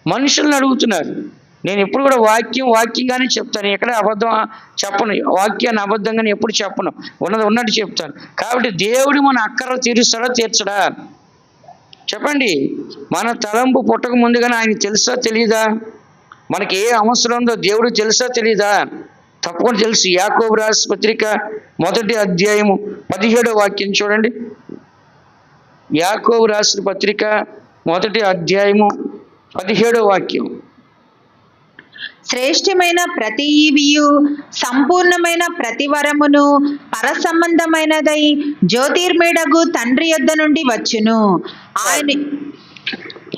మనుషుల్ని అడుగుతున్నారు. నేను ఎప్పుడు కూడా వాక్యంగానే చెప్తాను, ఎక్కడ అబద్ధం చెప్పను. వాక్యాన్ని అబద్ధంగానే ఎప్పుడు చెప్పను, ఉన్నది ఉన్నట్టు చెప్తాను. కాబట్టి దేవుడు మన అక్కర్లు తీరుస్తాడా తీర్చడా? చెప్పండి. మన తలంపు పుట్టక ముందుగానే ఆయనకి తెలుసా తెలియదా? మనకి ఏ అవసరం ఉందో దేవుడికి తెలుసా తెలీదా? తప్పకుండా తెలుసు. యాకోబు రాసిన పత్రిక 1వ అధ్యాయము 17వ వాక్యం చూడండి. యాకోబు రాసిన పత్రిక 1వ అధ్యాయము 17వ వాక్యం. శ్రేష్టమైన ప్రతి ఈవియు సంపూర్ణమైన ప్రతి వరమును పరసంబంధమైనదై జ్యోతిర్మేడగు తండ్రి యొద్ద నుండి వచ్చును. ఆయన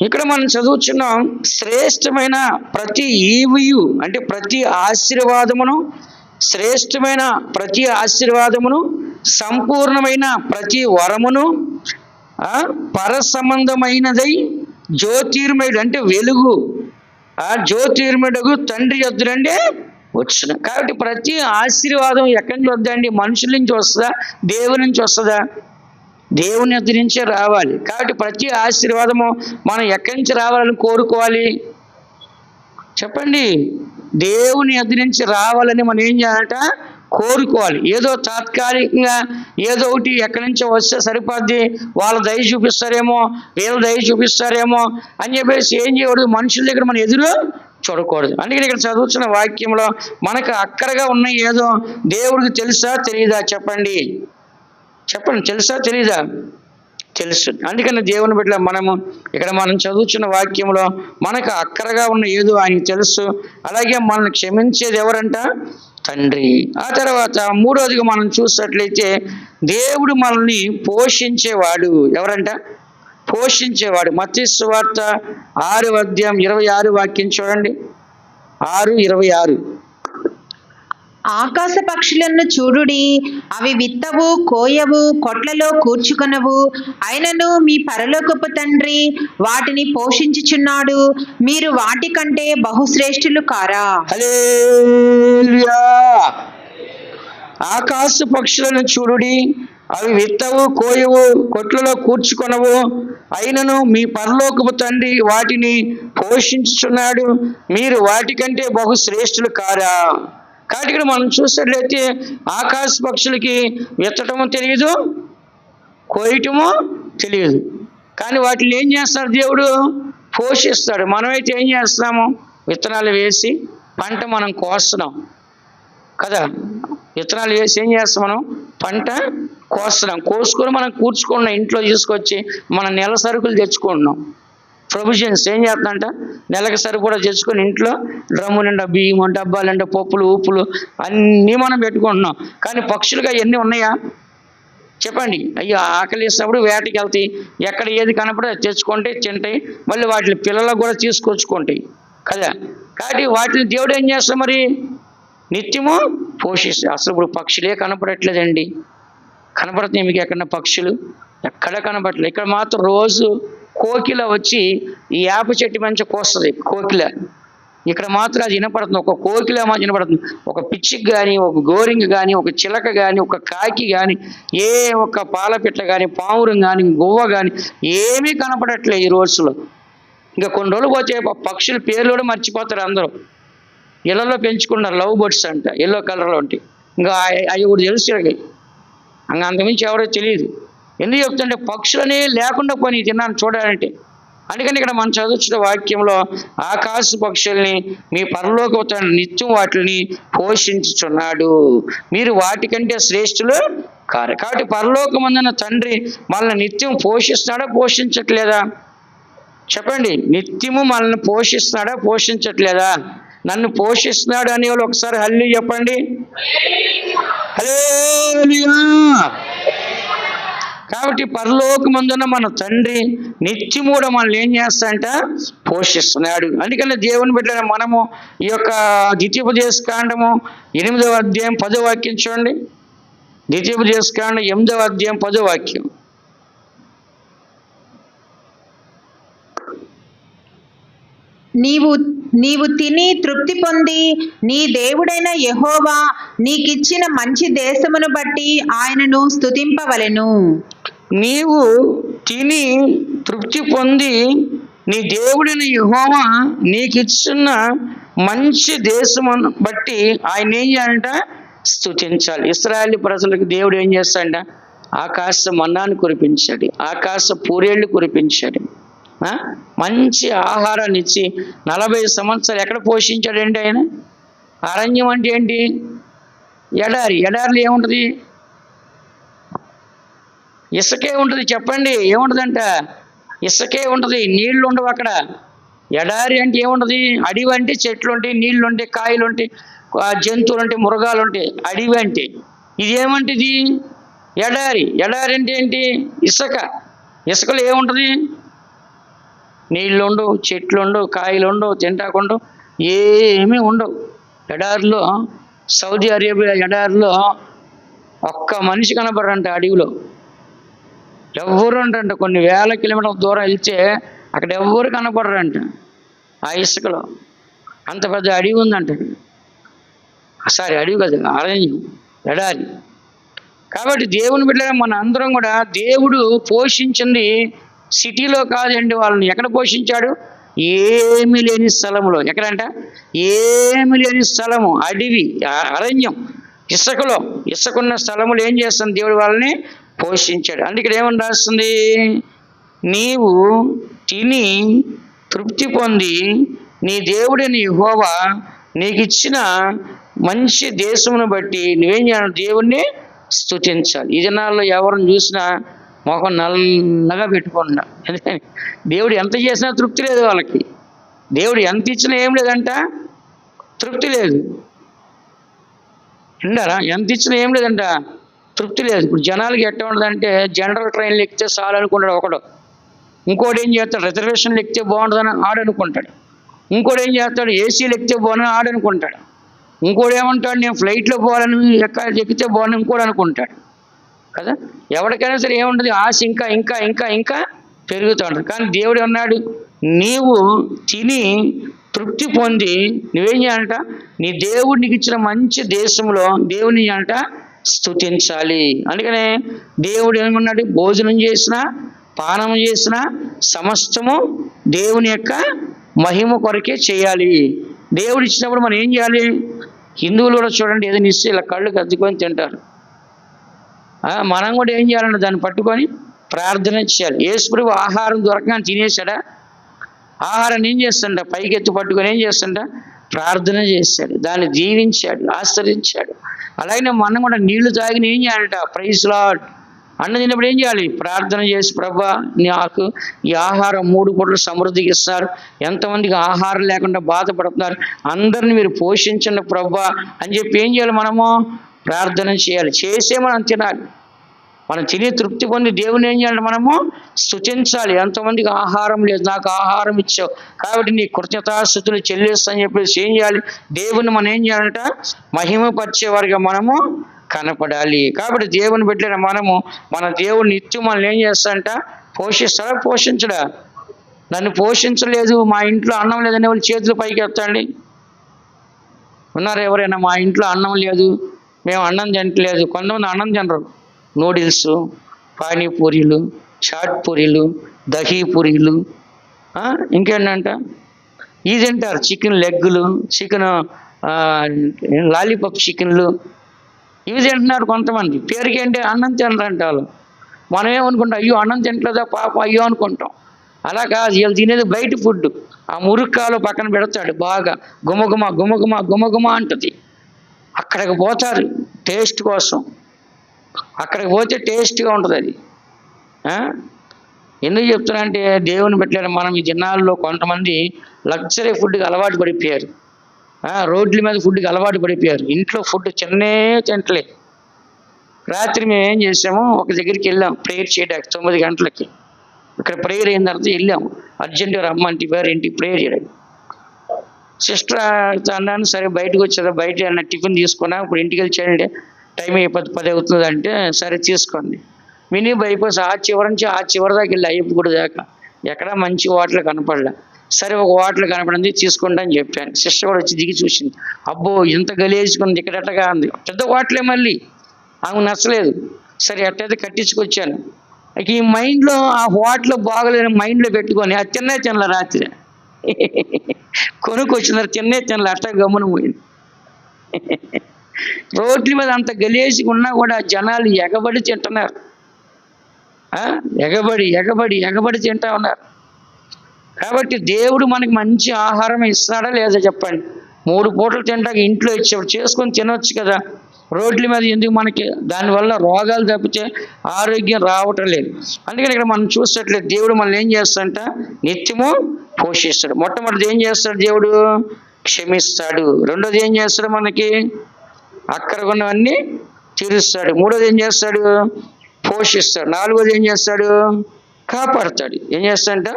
ఇక్కడ మనం చదువుచున్నాం, శ్రేష్టమైన ప్రతి ఈవియు అంటే ప్రతి ఆశీర్వాదమును, శ్రేష్టమైన ప్రతి ఆశీర్వాదమును, సంపూర్ణమైన ప్రతి వరమును పరసంబంధమైనదై జ్యోతిర్మయుడు అంటే వెలుగు, జ్యోతిర్మయుడు తండ్రి యొద్ద నుండి వచ్చిన. కాబట్టి ప్రతి ఆశీర్వాదం ఎక్కడి నుంచి వద్దండి? మనుషుల నుంచి వస్తుందా? దేవుని నుంచి వస్తుందా? దేవుని యొద్ద నుంచే రావాలి. కాబట్టి ప్రతి ఆశీర్వాదము మనం ఎక్కడి నుంచి రావాలని కోరుకోవాలి? చెప్పండి. దేవుని యొద్ద నుంచి రావాలని మనం ఏం చేయాలట? కోరుకోవాలి. ఏదో తాత్కాలికంగా ఏదో ఒకటి ఎక్కడి నుంచో వస్తే సరిపోద్ది, వాళ్ళ దయ చూపిస్తారేమో, వీళ్ళ దయ చూపిస్తారేమో అని చెప్పేసి ఏం చేయకూడదు, మనుషుల దగ్గర మనం ఎదురు చూడకూడదు. అందుకని ఇక్కడ చదువుతున్న వాక్యంలో మనకు అక్కరగా ఉన్న ఏదో దేవుడికి తెలుసా తెలియదా? చెప్పండి. తెలుసా తెలీదా? తెలుసు. అందుకని దేవుని బిడ్డ మనం చదువుతున్న వాక్యంలో మనకు అక్కరగా ఉన్న ఏదో ఆయనకు తెలుసు. అలాగే మనల్ని క్షమించేది ఎవరంట? తండ్రి. ఆ తర్వాత మూడోదిగా మనం చూసినట్లయితే దేవుడు మనల్ని పోషించేవాడు. ఎవరంట? పోషించేవాడు. మత్తయి సువార్త 6వ అధ్యాయం 26వ వాక్యం చూడండి. 6:26. ఆకాశ పక్షులను చూడుడి, అవి విత్తవు, కోయవు, కొట్లలో కూర్చుకొనవు, అయినను మీ పరలోకపు తండ్రి వాటిని పోషించుచున్నాడు. మీరు వాటికంటే బహుశ్రేష్ఠులు కారా? హల్లెలూయా. ఆకాశ పక్షులను చూడుడి, అవి విత్తవు, కోయవు, కొట్లలో కూర్చుకొనవు, అయినను మీ పరలోకపు తండ్రి వాటిని పోషించుచున్నాడు. మీరు వాటికంటే బహుశ్రేష్ఠులు కారా? కాబట్టి ఇక్కడ మనం చూసినట్లయితే ఆకాశ పక్షులకి విత్తటము తెలియదు, కోయటము తెలియదు, కానీ వాటిని ఏం చేస్తాడు? దేవుడు పోషిస్తాడు. మనమైతే ఏం చేస్తున్నాము? విత్తనాలు వేసి పంట మనం కోస్తున్నాం కదా. విత్తనాలు వేసి ఏం చేస్తాం? మనం పంట కోస్తున్నాం. కోసుకొని మనం కూర్చుకున్నాం, ఇంట్లో తీసుకొచ్చి మన నెల సరుకులు తెచ్చుకుంటున్నాం. ప్రొవిజన్స్ ఏం చేస్తుందంట? నెలకు సరిపడా తెచ్చుకొని ఇంట్లో డ్రమ్ము నిండా బియ్యం, డబ్బాలు నిండా పప్పులు, ఉప్పులు అన్నీ మనం పెట్టుకుంటున్నాం. కానీ పక్షులుగా ఎన్ని ఉన్నాయా? చెప్పండి. అయ్యో ఆకలి వేసినప్పుడు వేటకి వెళ్తాయి, ఎక్కడ ఏది కనపడే తెచ్చుకుంటే తింటాయి, మళ్ళీ వాటి పిల్లలకు కూడా తీసుకొచ్చుకుంటాయి కదా. కాబట్టి వాటిని దేవుడు ఏం చేస్తాడు మరి? నిత్యము పోషిస్తాడు. అసలు ఇప్పుడు పక్షులే కనపడట్లేదండి. కనపడుతున్నాయి మీకు ఎక్కడ పక్షులు? ఎక్కడ కనపడట్లేదు. ఇక్కడ మాత్రం రోజు కోకిల వచ్చి ఈ వేప చెట్టు మంచి కోస్తుంది కోకిల. ఇక్కడ మాత్రం అది వినపడుతుంది. ఒక కోకిల మాత్రం వినపడుతుంది. ఒక పిచ్చికి కానీ, ఒక గోరింగ కానీ, ఒక చిలక కానీ, ఒక కాకి కానీ, ఏ ఒక్క పాలపిట్ల కానీ, పావురం కానీ, గువ్వ కానీ ఏమీ కనపడట్లేదు ఈ రోజులో. ఇంకా కొన్ని రోజులు పోతే పక్షుల పేర్లు కూడా మర్చిపోతారు అందరూ. ఇళ్లలో పెంచుకున్నారు లవ్ బర్డ్స్ అంట, ఎల్లో కలర్లో ఉంటాయి. ఇంకా అవి కూడా తెలుసు. ఇంకా అంతకుమించి ఎవరో తెలియదు. ఎందుకు చెప్తుంటే పక్షులనే లేకుండా పోనీ తిన్నాను చూడాలంటే. అందుకని ఇక్కడ మనం చదువుతున్న వాక్యంలో ఆకాశ పక్షుల్ని మీ పరలోక తండ్రి నిత్యం వాటిని పోషించుచున్నాడు, మీరు వాటికంటే శ్రేష్ఠులు కారు. కాబట్టి పరలోకమందున తండ్రి మనల్ని నిత్యం పోషిస్తున్నాడా పోషించట్లేదా? చెప్పండి. నిత్యము మనల్ని పోషిస్తున్నాడా పోషించట్లేదా? నన్ను పోషిస్తున్నాడు అనేవాళ్ళు ఒకసారి హల్లెలూయా చెప్పండి. హల్లెలూయా. కాబట్టి పరలోకమందున మన తండ్రి నిత్యము కూడా మనల్ని ఏం చేస్తాడంట? పోషిస్తున్నాడు. అందుకని దేవుని బిడ్డలైన మనము ఈ యొక్క ద్వితీయోపదేశకాండము 8వ అధ్యాయం 10వ వాక్యం చూడండి. ద్వితీయోపదేశకాండం 8వ అధ్యాయం 10వ వాక్యం. నీవు తిని తృప్తి పొంది నీ దేవుడైన యెహోవా నీకిచ్చిన మంచి దేశమును బట్టి ఆయనను స్తుతింపవలెను. నీవు తిని తృప్తి పొంది నీ దేవుడైన యెహోవా నీకిచ్చిన మంచి దేశమును బట్టి ఆయన ఏం చేయాలంట? స్తుతించాలి. ఇశ్రాయేలు ప్రజలకు దేవుడు ఏం చేస్తాడంట? ఆకాశ మన్నాను కురిపించాడు, ఆకాశ పూరేళ్లు కురిపించాడు, మంచి ఆహారాన్ని ఇచ్చి 40 సంవత్సరాలు ఎక్కడ పోషించాడండి ఆయన? అరణ్యం అంటే ఏంటి? ఎడారి. ఎడారిలో ఏముంటుంది? ఇసుకే ఉంటుంది. చెప్పండి, ఏముంటుందంట? ఇసుకే ఉంటుంది, నీళ్లు ఉండవు అక్కడ. ఎడారి అంటే ఏముంటుంది? అడవి అంటే చెట్లు ఉంటాయి, నీళ్లు ఉంటాయి, కాయలు ఉంటాయి, జంతువులు ఉంటాయి, మృగాలు ఉంటాయి. అడవి అంటే ఇదేమంటే ఇది ఎడారి. ఎడారి అంటే ఏంటి? ఇసుక. ఇసుకలో ఏముంటుంది? నీళ్ళు ఉండవు, చెట్లు ఉండవు, కాయలు ఉండవు, తింటాకుండవు, ఏమీ ఉండవు ఎడారిలో. సౌదీ అరేబియా ఎడారిలో ఒక్క మనిషి కనపడరంట అడవిలో. ఎవ్వరు అంటంట. కొన్ని వేల కిలోమీటర్ల దూరం వెళ్తే అక్కడ ఎవ్వరు కనపడరంట ఆ ఇసుకలో. అంత పెద్ద అడవి ఉందంట. సారీ, అడవి కదా, అరణ్యం, ఎడారి. కాబట్టి దేవుని బిడ్డగా మన అందరం కూడా దేవుడు పోషించింది సిటీలో కాదండి. వాళ్ళని ఎక్కడ పోషించాడు? ఏమీ లేని స్థలంలో. ఎక్కడంట? ఏమీ లేని స్థలము, అడవి, అరణ్యం, ఇసుకలో. ఇసుకున్న స్థలములు ఏం చేస్తుంది? దేవుడు వాళ్ళని పోషించాడు. అందుకే ఏమని రాస్తుంది? నీవు తిని తృప్తి పొంది నీ దేవుడిని యెహోవా నీకు ఇచ్చిన మంచి దేశమును బట్టి నువ్వేం చేయాలి? దేవుణ్ణి స్తుతించాలి. ఈ దినాల్లో ఎవరిని చూసినా మొహం నల్లగా పెట్టుకున్నా. దేవుడు ఎంత చేసినా తృప్తి లేదు వాళ్ళకి. దేవుడు ఎంత ఇచ్చినా ఏం లేదంట? తృప్తి లేదు. విన్నారా? ఎంత ఇచ్చినా ఏం లేదంట? తృప్తి లేదు. ఇప్పుడు జనాలకి ఎట్లా ఉండదంటే, జనరల్ ట్రైన్లు ఎక్కితే చాలు అనుకుంటాడు ఒకడు. ఇంకోటి ఏం చేస్తాడు? రిజర్వేషన్లు ఎక్కితే బాగుంటుందని ఆడనుకుంటాడు. ఇంకోటి ఏం చేస్తాడు? ఏసీలు ఎక్కితే బాగుందని ఆడనుకుంటాడు. ఇంకోటి ఏమంటాడు? నేను ఫ్లైట్లో పోవాలని ఎక్కితే బాగుంది ఇంకోటి అనుకుంటాడు కదా. ఎవరికైనా సరే ఏముంటుంది? ఆశ ఇంకా ఇంకా ఇంకా ఇంకా పెరుగుతూ ఉంటుంది. కానీ దేవుడు అన్నాడు, నీవు తిని తృప్తి పొంది నువ్వేం చేయాలంట? నీ దేవుడు నీకు ఇచ్చిన మంచి దేశంలో దేవుని అంట స్తుతించాలి. అందుకనే దేవుడు ఏమన్నాడు? భోజనం చేసినా పానం చేసినా సమస్తము దేవుని యొక్క మహిమ కొరకే చేయాలి. దేవుడు ఇచ్చినప్పుడు మనం ఏం చేయాలి? హిందువులు కూడా చూడండి, ఏదైనా ఇస్తే ఇలా కళ్ళు కద్దుకొని తింటారు. మనం కూడా ఏం చేయాలంటే దాన్ని పట్టుకొని ప్రార్థన చేయాలి. యేసుప్రభు ఆహారం దొరకగానే తినేశాడా? ఆహారాన్ని ఏం చేస్తాడ? పైకెత్తి పట్టుకొని ఏం చేస్తాడ? ప్రార్థన చేశాడు, దాన్ని దీవించాడు, ఆశ్రయించాడు. అలాగే మనం కూడా నీళ్లు తాగిన ఏం చేయాలంట? Praise Lord. అన్నం తిన్నప్పుడు ఏం చేయాలి? ప్రార్థన చేసి, ప్రభా నాకు ఈ ఆహారం 3 పూటలు సమృద్ధికి ఇస్తారు, ఎంతమందికి ఆహారం లేకుండా బాధపడుతున్నారు, అందరిని మీరు పోషించండి ప్రభా అని చెప్పి ఏం చేయాలి? మనము ప్రార్థన చేయాలి. చేసే మనం తినాలి. మనం తిని తృప్తి పొంది దేవుని ఏం చేయాలి, మనము స్తుతించాలి. ఎంతమందికి ఆహారం లేదు, నాకు ఆహారం ఇచ్చావు కాబట్టి నీ కృతజ్ఞతాస్తుతులు చెల్లిస్తా అని చెప్పేసి ఏం చేయాలి, దేవుని మనం ఏం చేయాలంట, మహిమపరిచేవారిగా మనము కనపడాలి. కాబట్టి దేవుని పెట్టిన మనము మన దేవుని నిత్యం మనల్ని ఏం చేస్తాడంట, పోషిస్తాడా పోషించడా? నన్ను పోషించలేదు, మా ఇంట్లో అన్నం లేదని వాళ్ళు చేతులు పైకి ఎత్తండి. ఉన్నారు ఎవరైనా, మా ఇంట్లో అన్నం లేదు, మేము అన్నం తినట్లేదు. కొంతమంది అన్నం తినరు, నూడిల్స్, పానీపూరీలు, చాట్ పూరీలు, దహీ పూరీలు, ఇంకేంటంట ఇది తింటారు, చికెన్ లెగ్గులు, చికెన్ లాలీపాప్ చికెన్లు, ఇవి తింటున్నారు కొంతమంది. పేరుకి ఏంటి, అన్నం తినరంట వాళ్ళు. మనం ఏమనుకుంటాం, అయ్యో అన్నం తింటలేదా పాప అయ్యో అనుకుంటాం. అలా కాదు, వీళ్ళు తినేది బయట ఫుడ్. ఆ మురుక్కాలు పక్కన పెడతాడు, బాగా గుమగుమ గుమగుమ గుమగుమ అంటది. అక్కడికి పోతారు టేస్ట్ కోసం, అక్కడికి పోతే టేస్ట్గా ఉంటుంది అది. ఎందుకు చెప్తున్నా అంటే, దేవుని పెట్టలేరు మనం ఈ దినాల్లో కొంతమంది లగ్జరీ ఫుడ్కి అలవాటు పడిపోయారు, రోడ్ల మీద ఫుడ్కి అలవాటు పడిపోయారు. ఇంట్లో ఫుడ్ తింటలే. రాత్రి మేము ఏం చేసాము, ఒక దగ్గరికి వెళ్ళాం ప్రేయర్ చేయడానికి 9 గంటలకి. ఇక్కడ ప్రేయర్ అయిన తర్వాత వెళ్ళాము, అర్జెంటుగా రమ్మంటే వేరే ఇంటికి ప్రేయర్ చేయడానికి. సిస్టర్ అన్నాను, సరే బయటకు వచ్చేదా, బయట అన్న టిఫిన్ తీసుకున్నా, ఇప్పుడు ఇంటికి వెళ్ళి చేయండి, టైం 10 అవుతుంది అంటే సరే తీసుకోండి. మినీ బైపాస్ ఆ చివరి నుంచి ఆ చివరి దాకా వెళ్ళి అయ్యప్ప గుడి దాకా ఎక్కడ మంచి హోటల్ కనపడలే. సరే ఒక హోటల్ కనపడింది, తీసుకుంటా అని చెప్పాను. సిస్టర్ కూడా వచ్చి దిగి చూసింది, అబ్బో ఇంత గలేసుకుంది, ఇక్కడ ఎట్టగా ఉంది. పెద్ద హోటలే, మళ్ళీ ఆమె నచ్చలేదు. సరే ఎట్టయితే కట్టించుకొచ్చాను. ఈ మైండ్లో ఆ హోటల్ బాగలేని మైండ్లో పెట్టుకొని అది తినలే రాత్రి కొనుక్కొచ్చినారు, తినలే అట్ట గమ్మున పోయింది. రోడ్ల మీద అంత గలేసిగా ఉన్నా కూడా జనాలు ఎగబడి తింటున్నారు, ఎగబడి తింటా ఉన్నారు. కాబట్టి దేవుడు మనకి మంచి ఆహారం ఇస్తాడా లేదా చెప్పండి? 3 పూటలు తింటాక ఇంట్లో ఇచ్చేవాడు చేసుకొని తినవచ్చు కదా. రోడ్ల మీద ఎందుకు మనకి, దానివల్ల రోగాలు తప్పితే ఆరోగ్యం రావటం లేదు. అందుకని ఇక్కడ మనం చూసేట్లేదు, దేవుడు మనల్ని ఏం చేస్తాడంట, నిత్యము పోషిస్తాడు. మొట్టమొదటి ఏం చేస్తాడు, దేవుడు క్షమిస్తాడు. రెండోది ఏం చేస్తాడు, మనకి అక్కడ ఉన్నవన్నీ తీరుస్తాడు. మూడోది ఏం చేస్తాడు, పోషిస్తాడు. నాలుగోది ఏం చేస్తాడు, కాపాడుతాడు. ఏం చేస్తాడంట,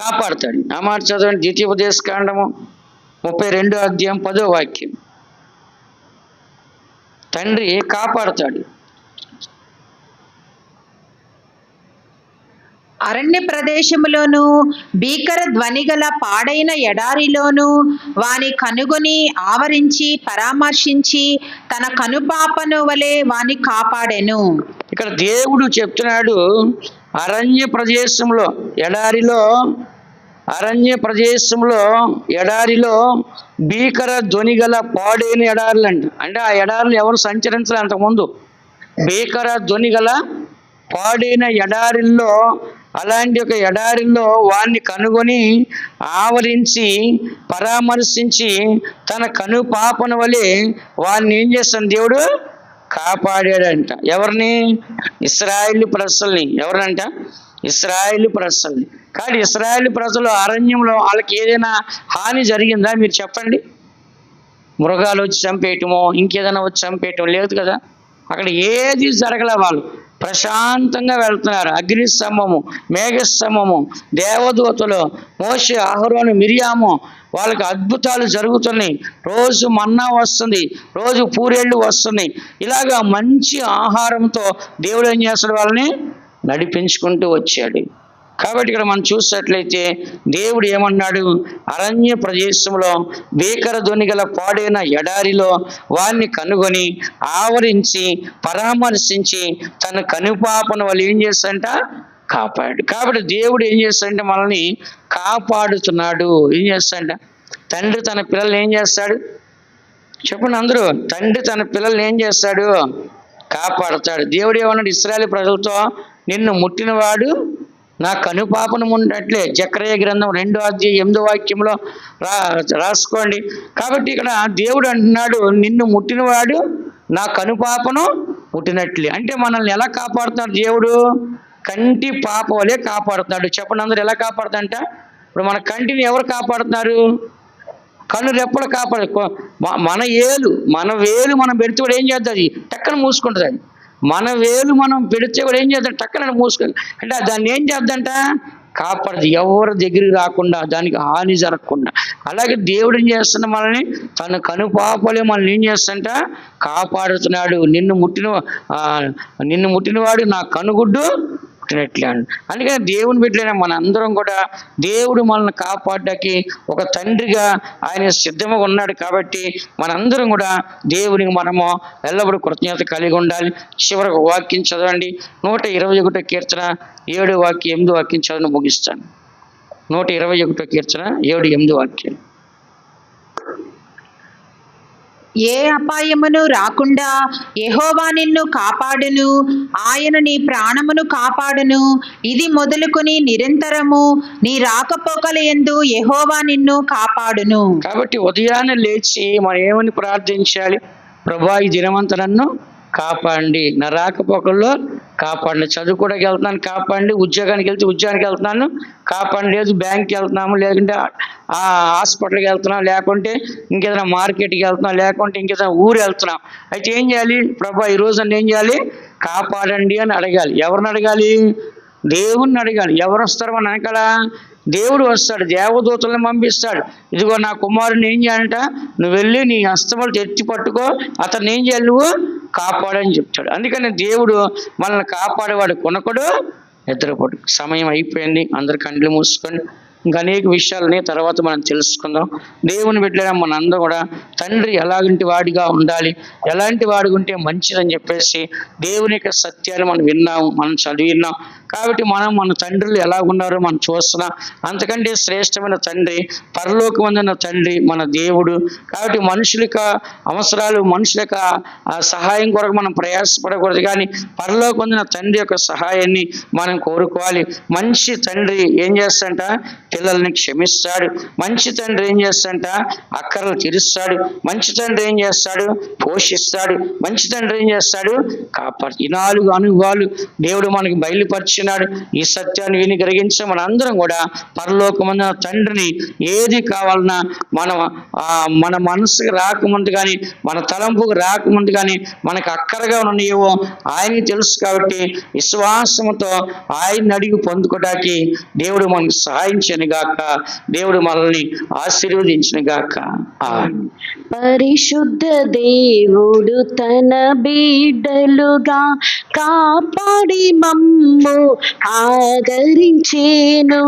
కాపాడుతాడు. ఆ మాట చదవండి, ద్వితీయోపదేశకాండము 32వ అధ్యాయం 10వ వాక్యం. తండ్రి కాపాడుతాడు. అరణ్య ప్రదేశములోను భీకర ధ్వని గల పాడైన ఎడారిలోను వాని కనుగొని ఆవరించి పరామర్శించి తన కనుపాపను వలె వాని కాపాడెను. ఇక్కడ దేవుడు చెప్తున్నాడు, అరణ్య ప్రదేశంలో ఎడారిలో భీకర ధ్వని గల పాడైన ఎడారులు అంటే ఆ ఎడారులు ఎవరు సంచరించాలి అంతకుముందు. భీకర ధ్వని గల పాడైన ఎడారిల్లో, అలాంటి ఒక ఎడారిల్లో వాణ్ణి కనుగొని ఆవరించి పరామర్శించి తన కను పాపన వలె వాడిని ఏం చేస్తాను, దేవుడు కాపాడాడంట. ఎవరిని? ఇశ్రాయేలు ప్రజల్ని. ఎవరంట? ఇశ్రాయేలు ప్రజల్ని. కానీ ఇశ్రాయేలు ప్రజలు అరణ్యంలో వాళ్ళకి ఏదైనా హాని జరిగిందా మీరు చెప్పండి? మృగాలు వచ్చి చంపేయటమో ఇంకేదైనా వచ్చి చంపేయటం లేదు కదా. అక్కడ ఏది జరగలే, వాళ్ళు ప్రశాంతంగా వెళ్తున్నారు. అగ్నిస్తంభము, మేఘస్తంభము, దేవదూతలు, మోషే, అహరోను, మిరియాము, వాళ్ళకి అద్భుతాలు జరుగుతున్నాయి. రోజు మన్నా వస్తుంది, రోజు పూరేళ్ళు వస్తున్నాయి. ఇలాగా మంచి ఆహారంతో దేవుడు ఏం చేస్తాడు, వాళ్ళని నడిపించుకుంటూ వచ్చాడు. కాబట్టి ఇక్కడ మనం చూసినట్లయితే దేవుడు ఏమన్నాడు, అరణ్య ప్రదేశంలో భీకర ధ్వని గల పాడైన ఎడారిలో వారిని కనుగొని ఆవరించి పరామర్శించి తన కనుపాపను వాళ్ళు ఏం చేస్తాడంట, కాపాడు. కాబట్టి దేవుడు ఏం చేస్తాడంటే మనల్ని కాపాడుతున్నాడు. ఏం చేస్తాడంట, తండ్రి తన పిల్లల్ని ఏం చేస్తాడు చెప్పండి అందరూ? తండ్రి తన పిల్లల్ని ఏం చేస్తాడు, కాపాడుతాడు. దేవుడు ఏమన్నాడు ఇశ్రాయేలు ప్రజలతో, నిన్ను ముట్టినవాడు నా కనుపాపను ఉన్నట్లే. జకర్యా గ్రంథం 2వ అధ్యాయం 8వ వాక్యంలో రాసుకోండి. కాబట్టి ఇక్కడ దేవుడు అంటున్నాడు, నిన్ను ముట్టినవాడు నా కనుపాపను ముట్టినట్లే. అంటే మనల్ని ఎలా కాపాడుతున్నాడు దేవుడు? కంటి పాప వలె కాపాడుతున్నాడు. చెప్పండి అందరూ, ఎలా కాపాడుతాడంట? ఇప్పుడు మన కంటిని ఎవరు కాపాడుతున్నారు? కన్ను రెప్పలు కాపాడు. మన వేలు మనం పెడితే ఏం చేస్తుంది, టక్కన మూసుకుంటుంది. మన వేలు మనం పెడితే కూడా ఏం చేద్దాం, టక్కన మూసుకొని అంటే దాన్ని ఏం చేద్దంట, కాపాడదు, ఎవరి దగ్గరికి రాకుండా, దానికి హాని జరగకుండా. అలాగే దేవుడు ఏం చేస్తున్న మనల్ని, తన కనుపాపలే మనల్ని ఏం చేస్తుంట కాపాడుతున్నాడు. నిన్ను ముట్టినవాడు నా కనుగుడ్డు పుట్టినట్లే. అందుకని దేవుని బిడ్డలైన మన అందరం కూడా దేవుడు మనల్ని కాపాడడానికి ఒక తండ్రిగా ఆయన సిద్ధంగా ఉన్నాడు. కాబట్టి మనందరం కూడా దేవునికి మనము ఎల్లప్పుడూ కృతజ్ఞత కలిగి ఉండాలి. చివరికి వాక్యం చదవండి, 121 కీర్తన 7 వాక్యం 8 వాక్యం చదివి ముగిస్తాను. 121 కీర్తన 7, 8 వాక్యం. ఏ అపాయమును రాకుండా యెహోవా నిన్ను కాపాడును, ఆయన నీ ప్రాణమును కాపాడును. ఇది మొదలుకొని నిరంతరము నీ రాకపోకల యందు యెహోవా నిన్ను కాపాడును. కాబట్టి ఉదయాన్నే లేచి మనం ఏమని ప్రార్థించాలి, ప్రభువా ఈ దినమంతా నన్ను కాపాడండి, నా రాకపోకల్లో కాపాడండి, చదువుకోవడానికి వెళ్తున్నాను కాపాడండి, ఉద్యోగానికి వెళ్తే ఉద్యోగానికి వెళ్తున్నాను కాపాడండి, లేదు బ్యాంక్కి వెళ్తున్నాము, లేకుంటే హాస్పిటల్కి వెళ్తున్నాం, లేకుంటే ఇంకేదైనా మార్కెట్కి వెళ్తున్నాం, లేకుంటే ఇంకేదైనా ఊరు వెళ్తున్నాం. అయితే ఏం చేయాలి, ప్రభువా ఈ రోజు నన్ను ఏం చేయాలి, కాపాడండి అని అడగాలి. ఎవరిని అడగాలి, దేవుణ్ణి అడగాలి. ఎవరు వస్తారు మన వెనకాల, దేవుడు వస్తాడు, దేవదూతలను పంపిస్తాడు. ఇదిగో నా కుమారుని ఏం చేయాలంట, నువ్వు వెళ్ళి నీ హస్తములు ఎత్తి పట్టుకో, అతన్ని ఏం చేయాలి, నువ్వు కాపాడని చెప్తాడు. అందుకని దేవుడు మనల్ని కాపాడేవాడు కొనకడు, నిద్రపోడు. సమయం అయిపోయింది, అందరు కండ్లు మూసుకొని ఇంకా అనేక విషయాలని తర్వాత మనం తెలుసుకుందాం. దేవుని బిడ్డలైన మన అందరం కూడా తండ్రి ఎలాంటి వాడిగా ఉండాలి, ఎలాంటి వాడిగా ఉంటే మంచిదని చెప్పేసి దేవుని యొక్క సత్యాన్ని మనం విన్నాము, మనం చదివిన్నాం. కాబట్టి మనం మన తండ్రులు ఎలా ఉన్నారో మనం చూస్తున్నాం. అంతకంటే శ్రేష్టమైన తండ్రి, పరలోకమందున్న తండ్రి మన దేవుడు. కాబట్టి మనుషుల యొక్క అవసరాలు, మనుషుల యొక్క సహాయం కొరకు మనం ప్రయాసపడకూడదు, కానీ పరలోకమందున్న తండ్రి యొక్క సహాయాన్ని మనం కోరుకోవాలి. మంచి తండ్రి ఏం చేస్తాడంట, పిల్లల్ని క్షమిస్తాడు. మంచి తండ్రి ఏం చేస్తాడంట, అక్కర్లు తీరుస్తాడు. మంచి తండ్రి ఏం చేస్తాడు, పోషిస్తాడు. మంచి తండ్రి ఏం చేస్తాడు, కాపాడు. ఈ 4 అనుభవాలు దేవుడు మనకి బయలుపరిచినాడు. ఈ సత్యాన్ని విని గ్రహించే మన అందరం కూడా పరలోకమందున తండ్రిని ఏది కావాలన్నా మన మనసుకు రాకముందు కానీ, మన తలంపుకు రాకముందు కానీ, మనకు అక్కరగా ఉన్నాయేవో ఆయనకి తెలుసు. కాబట్టి విశ్వాసంతో ఆయన్ని అడిగి పొందుకోవడానికి దేవుడు మనకు సహాయం చేయను గాక. దేవుడు మనల్ని ఆశీర్వదించిన గాక. పరిశుద్ధ దేవుడు తన బిడ్డలుగా కాపాడి మమ్ము ఆదరించేను.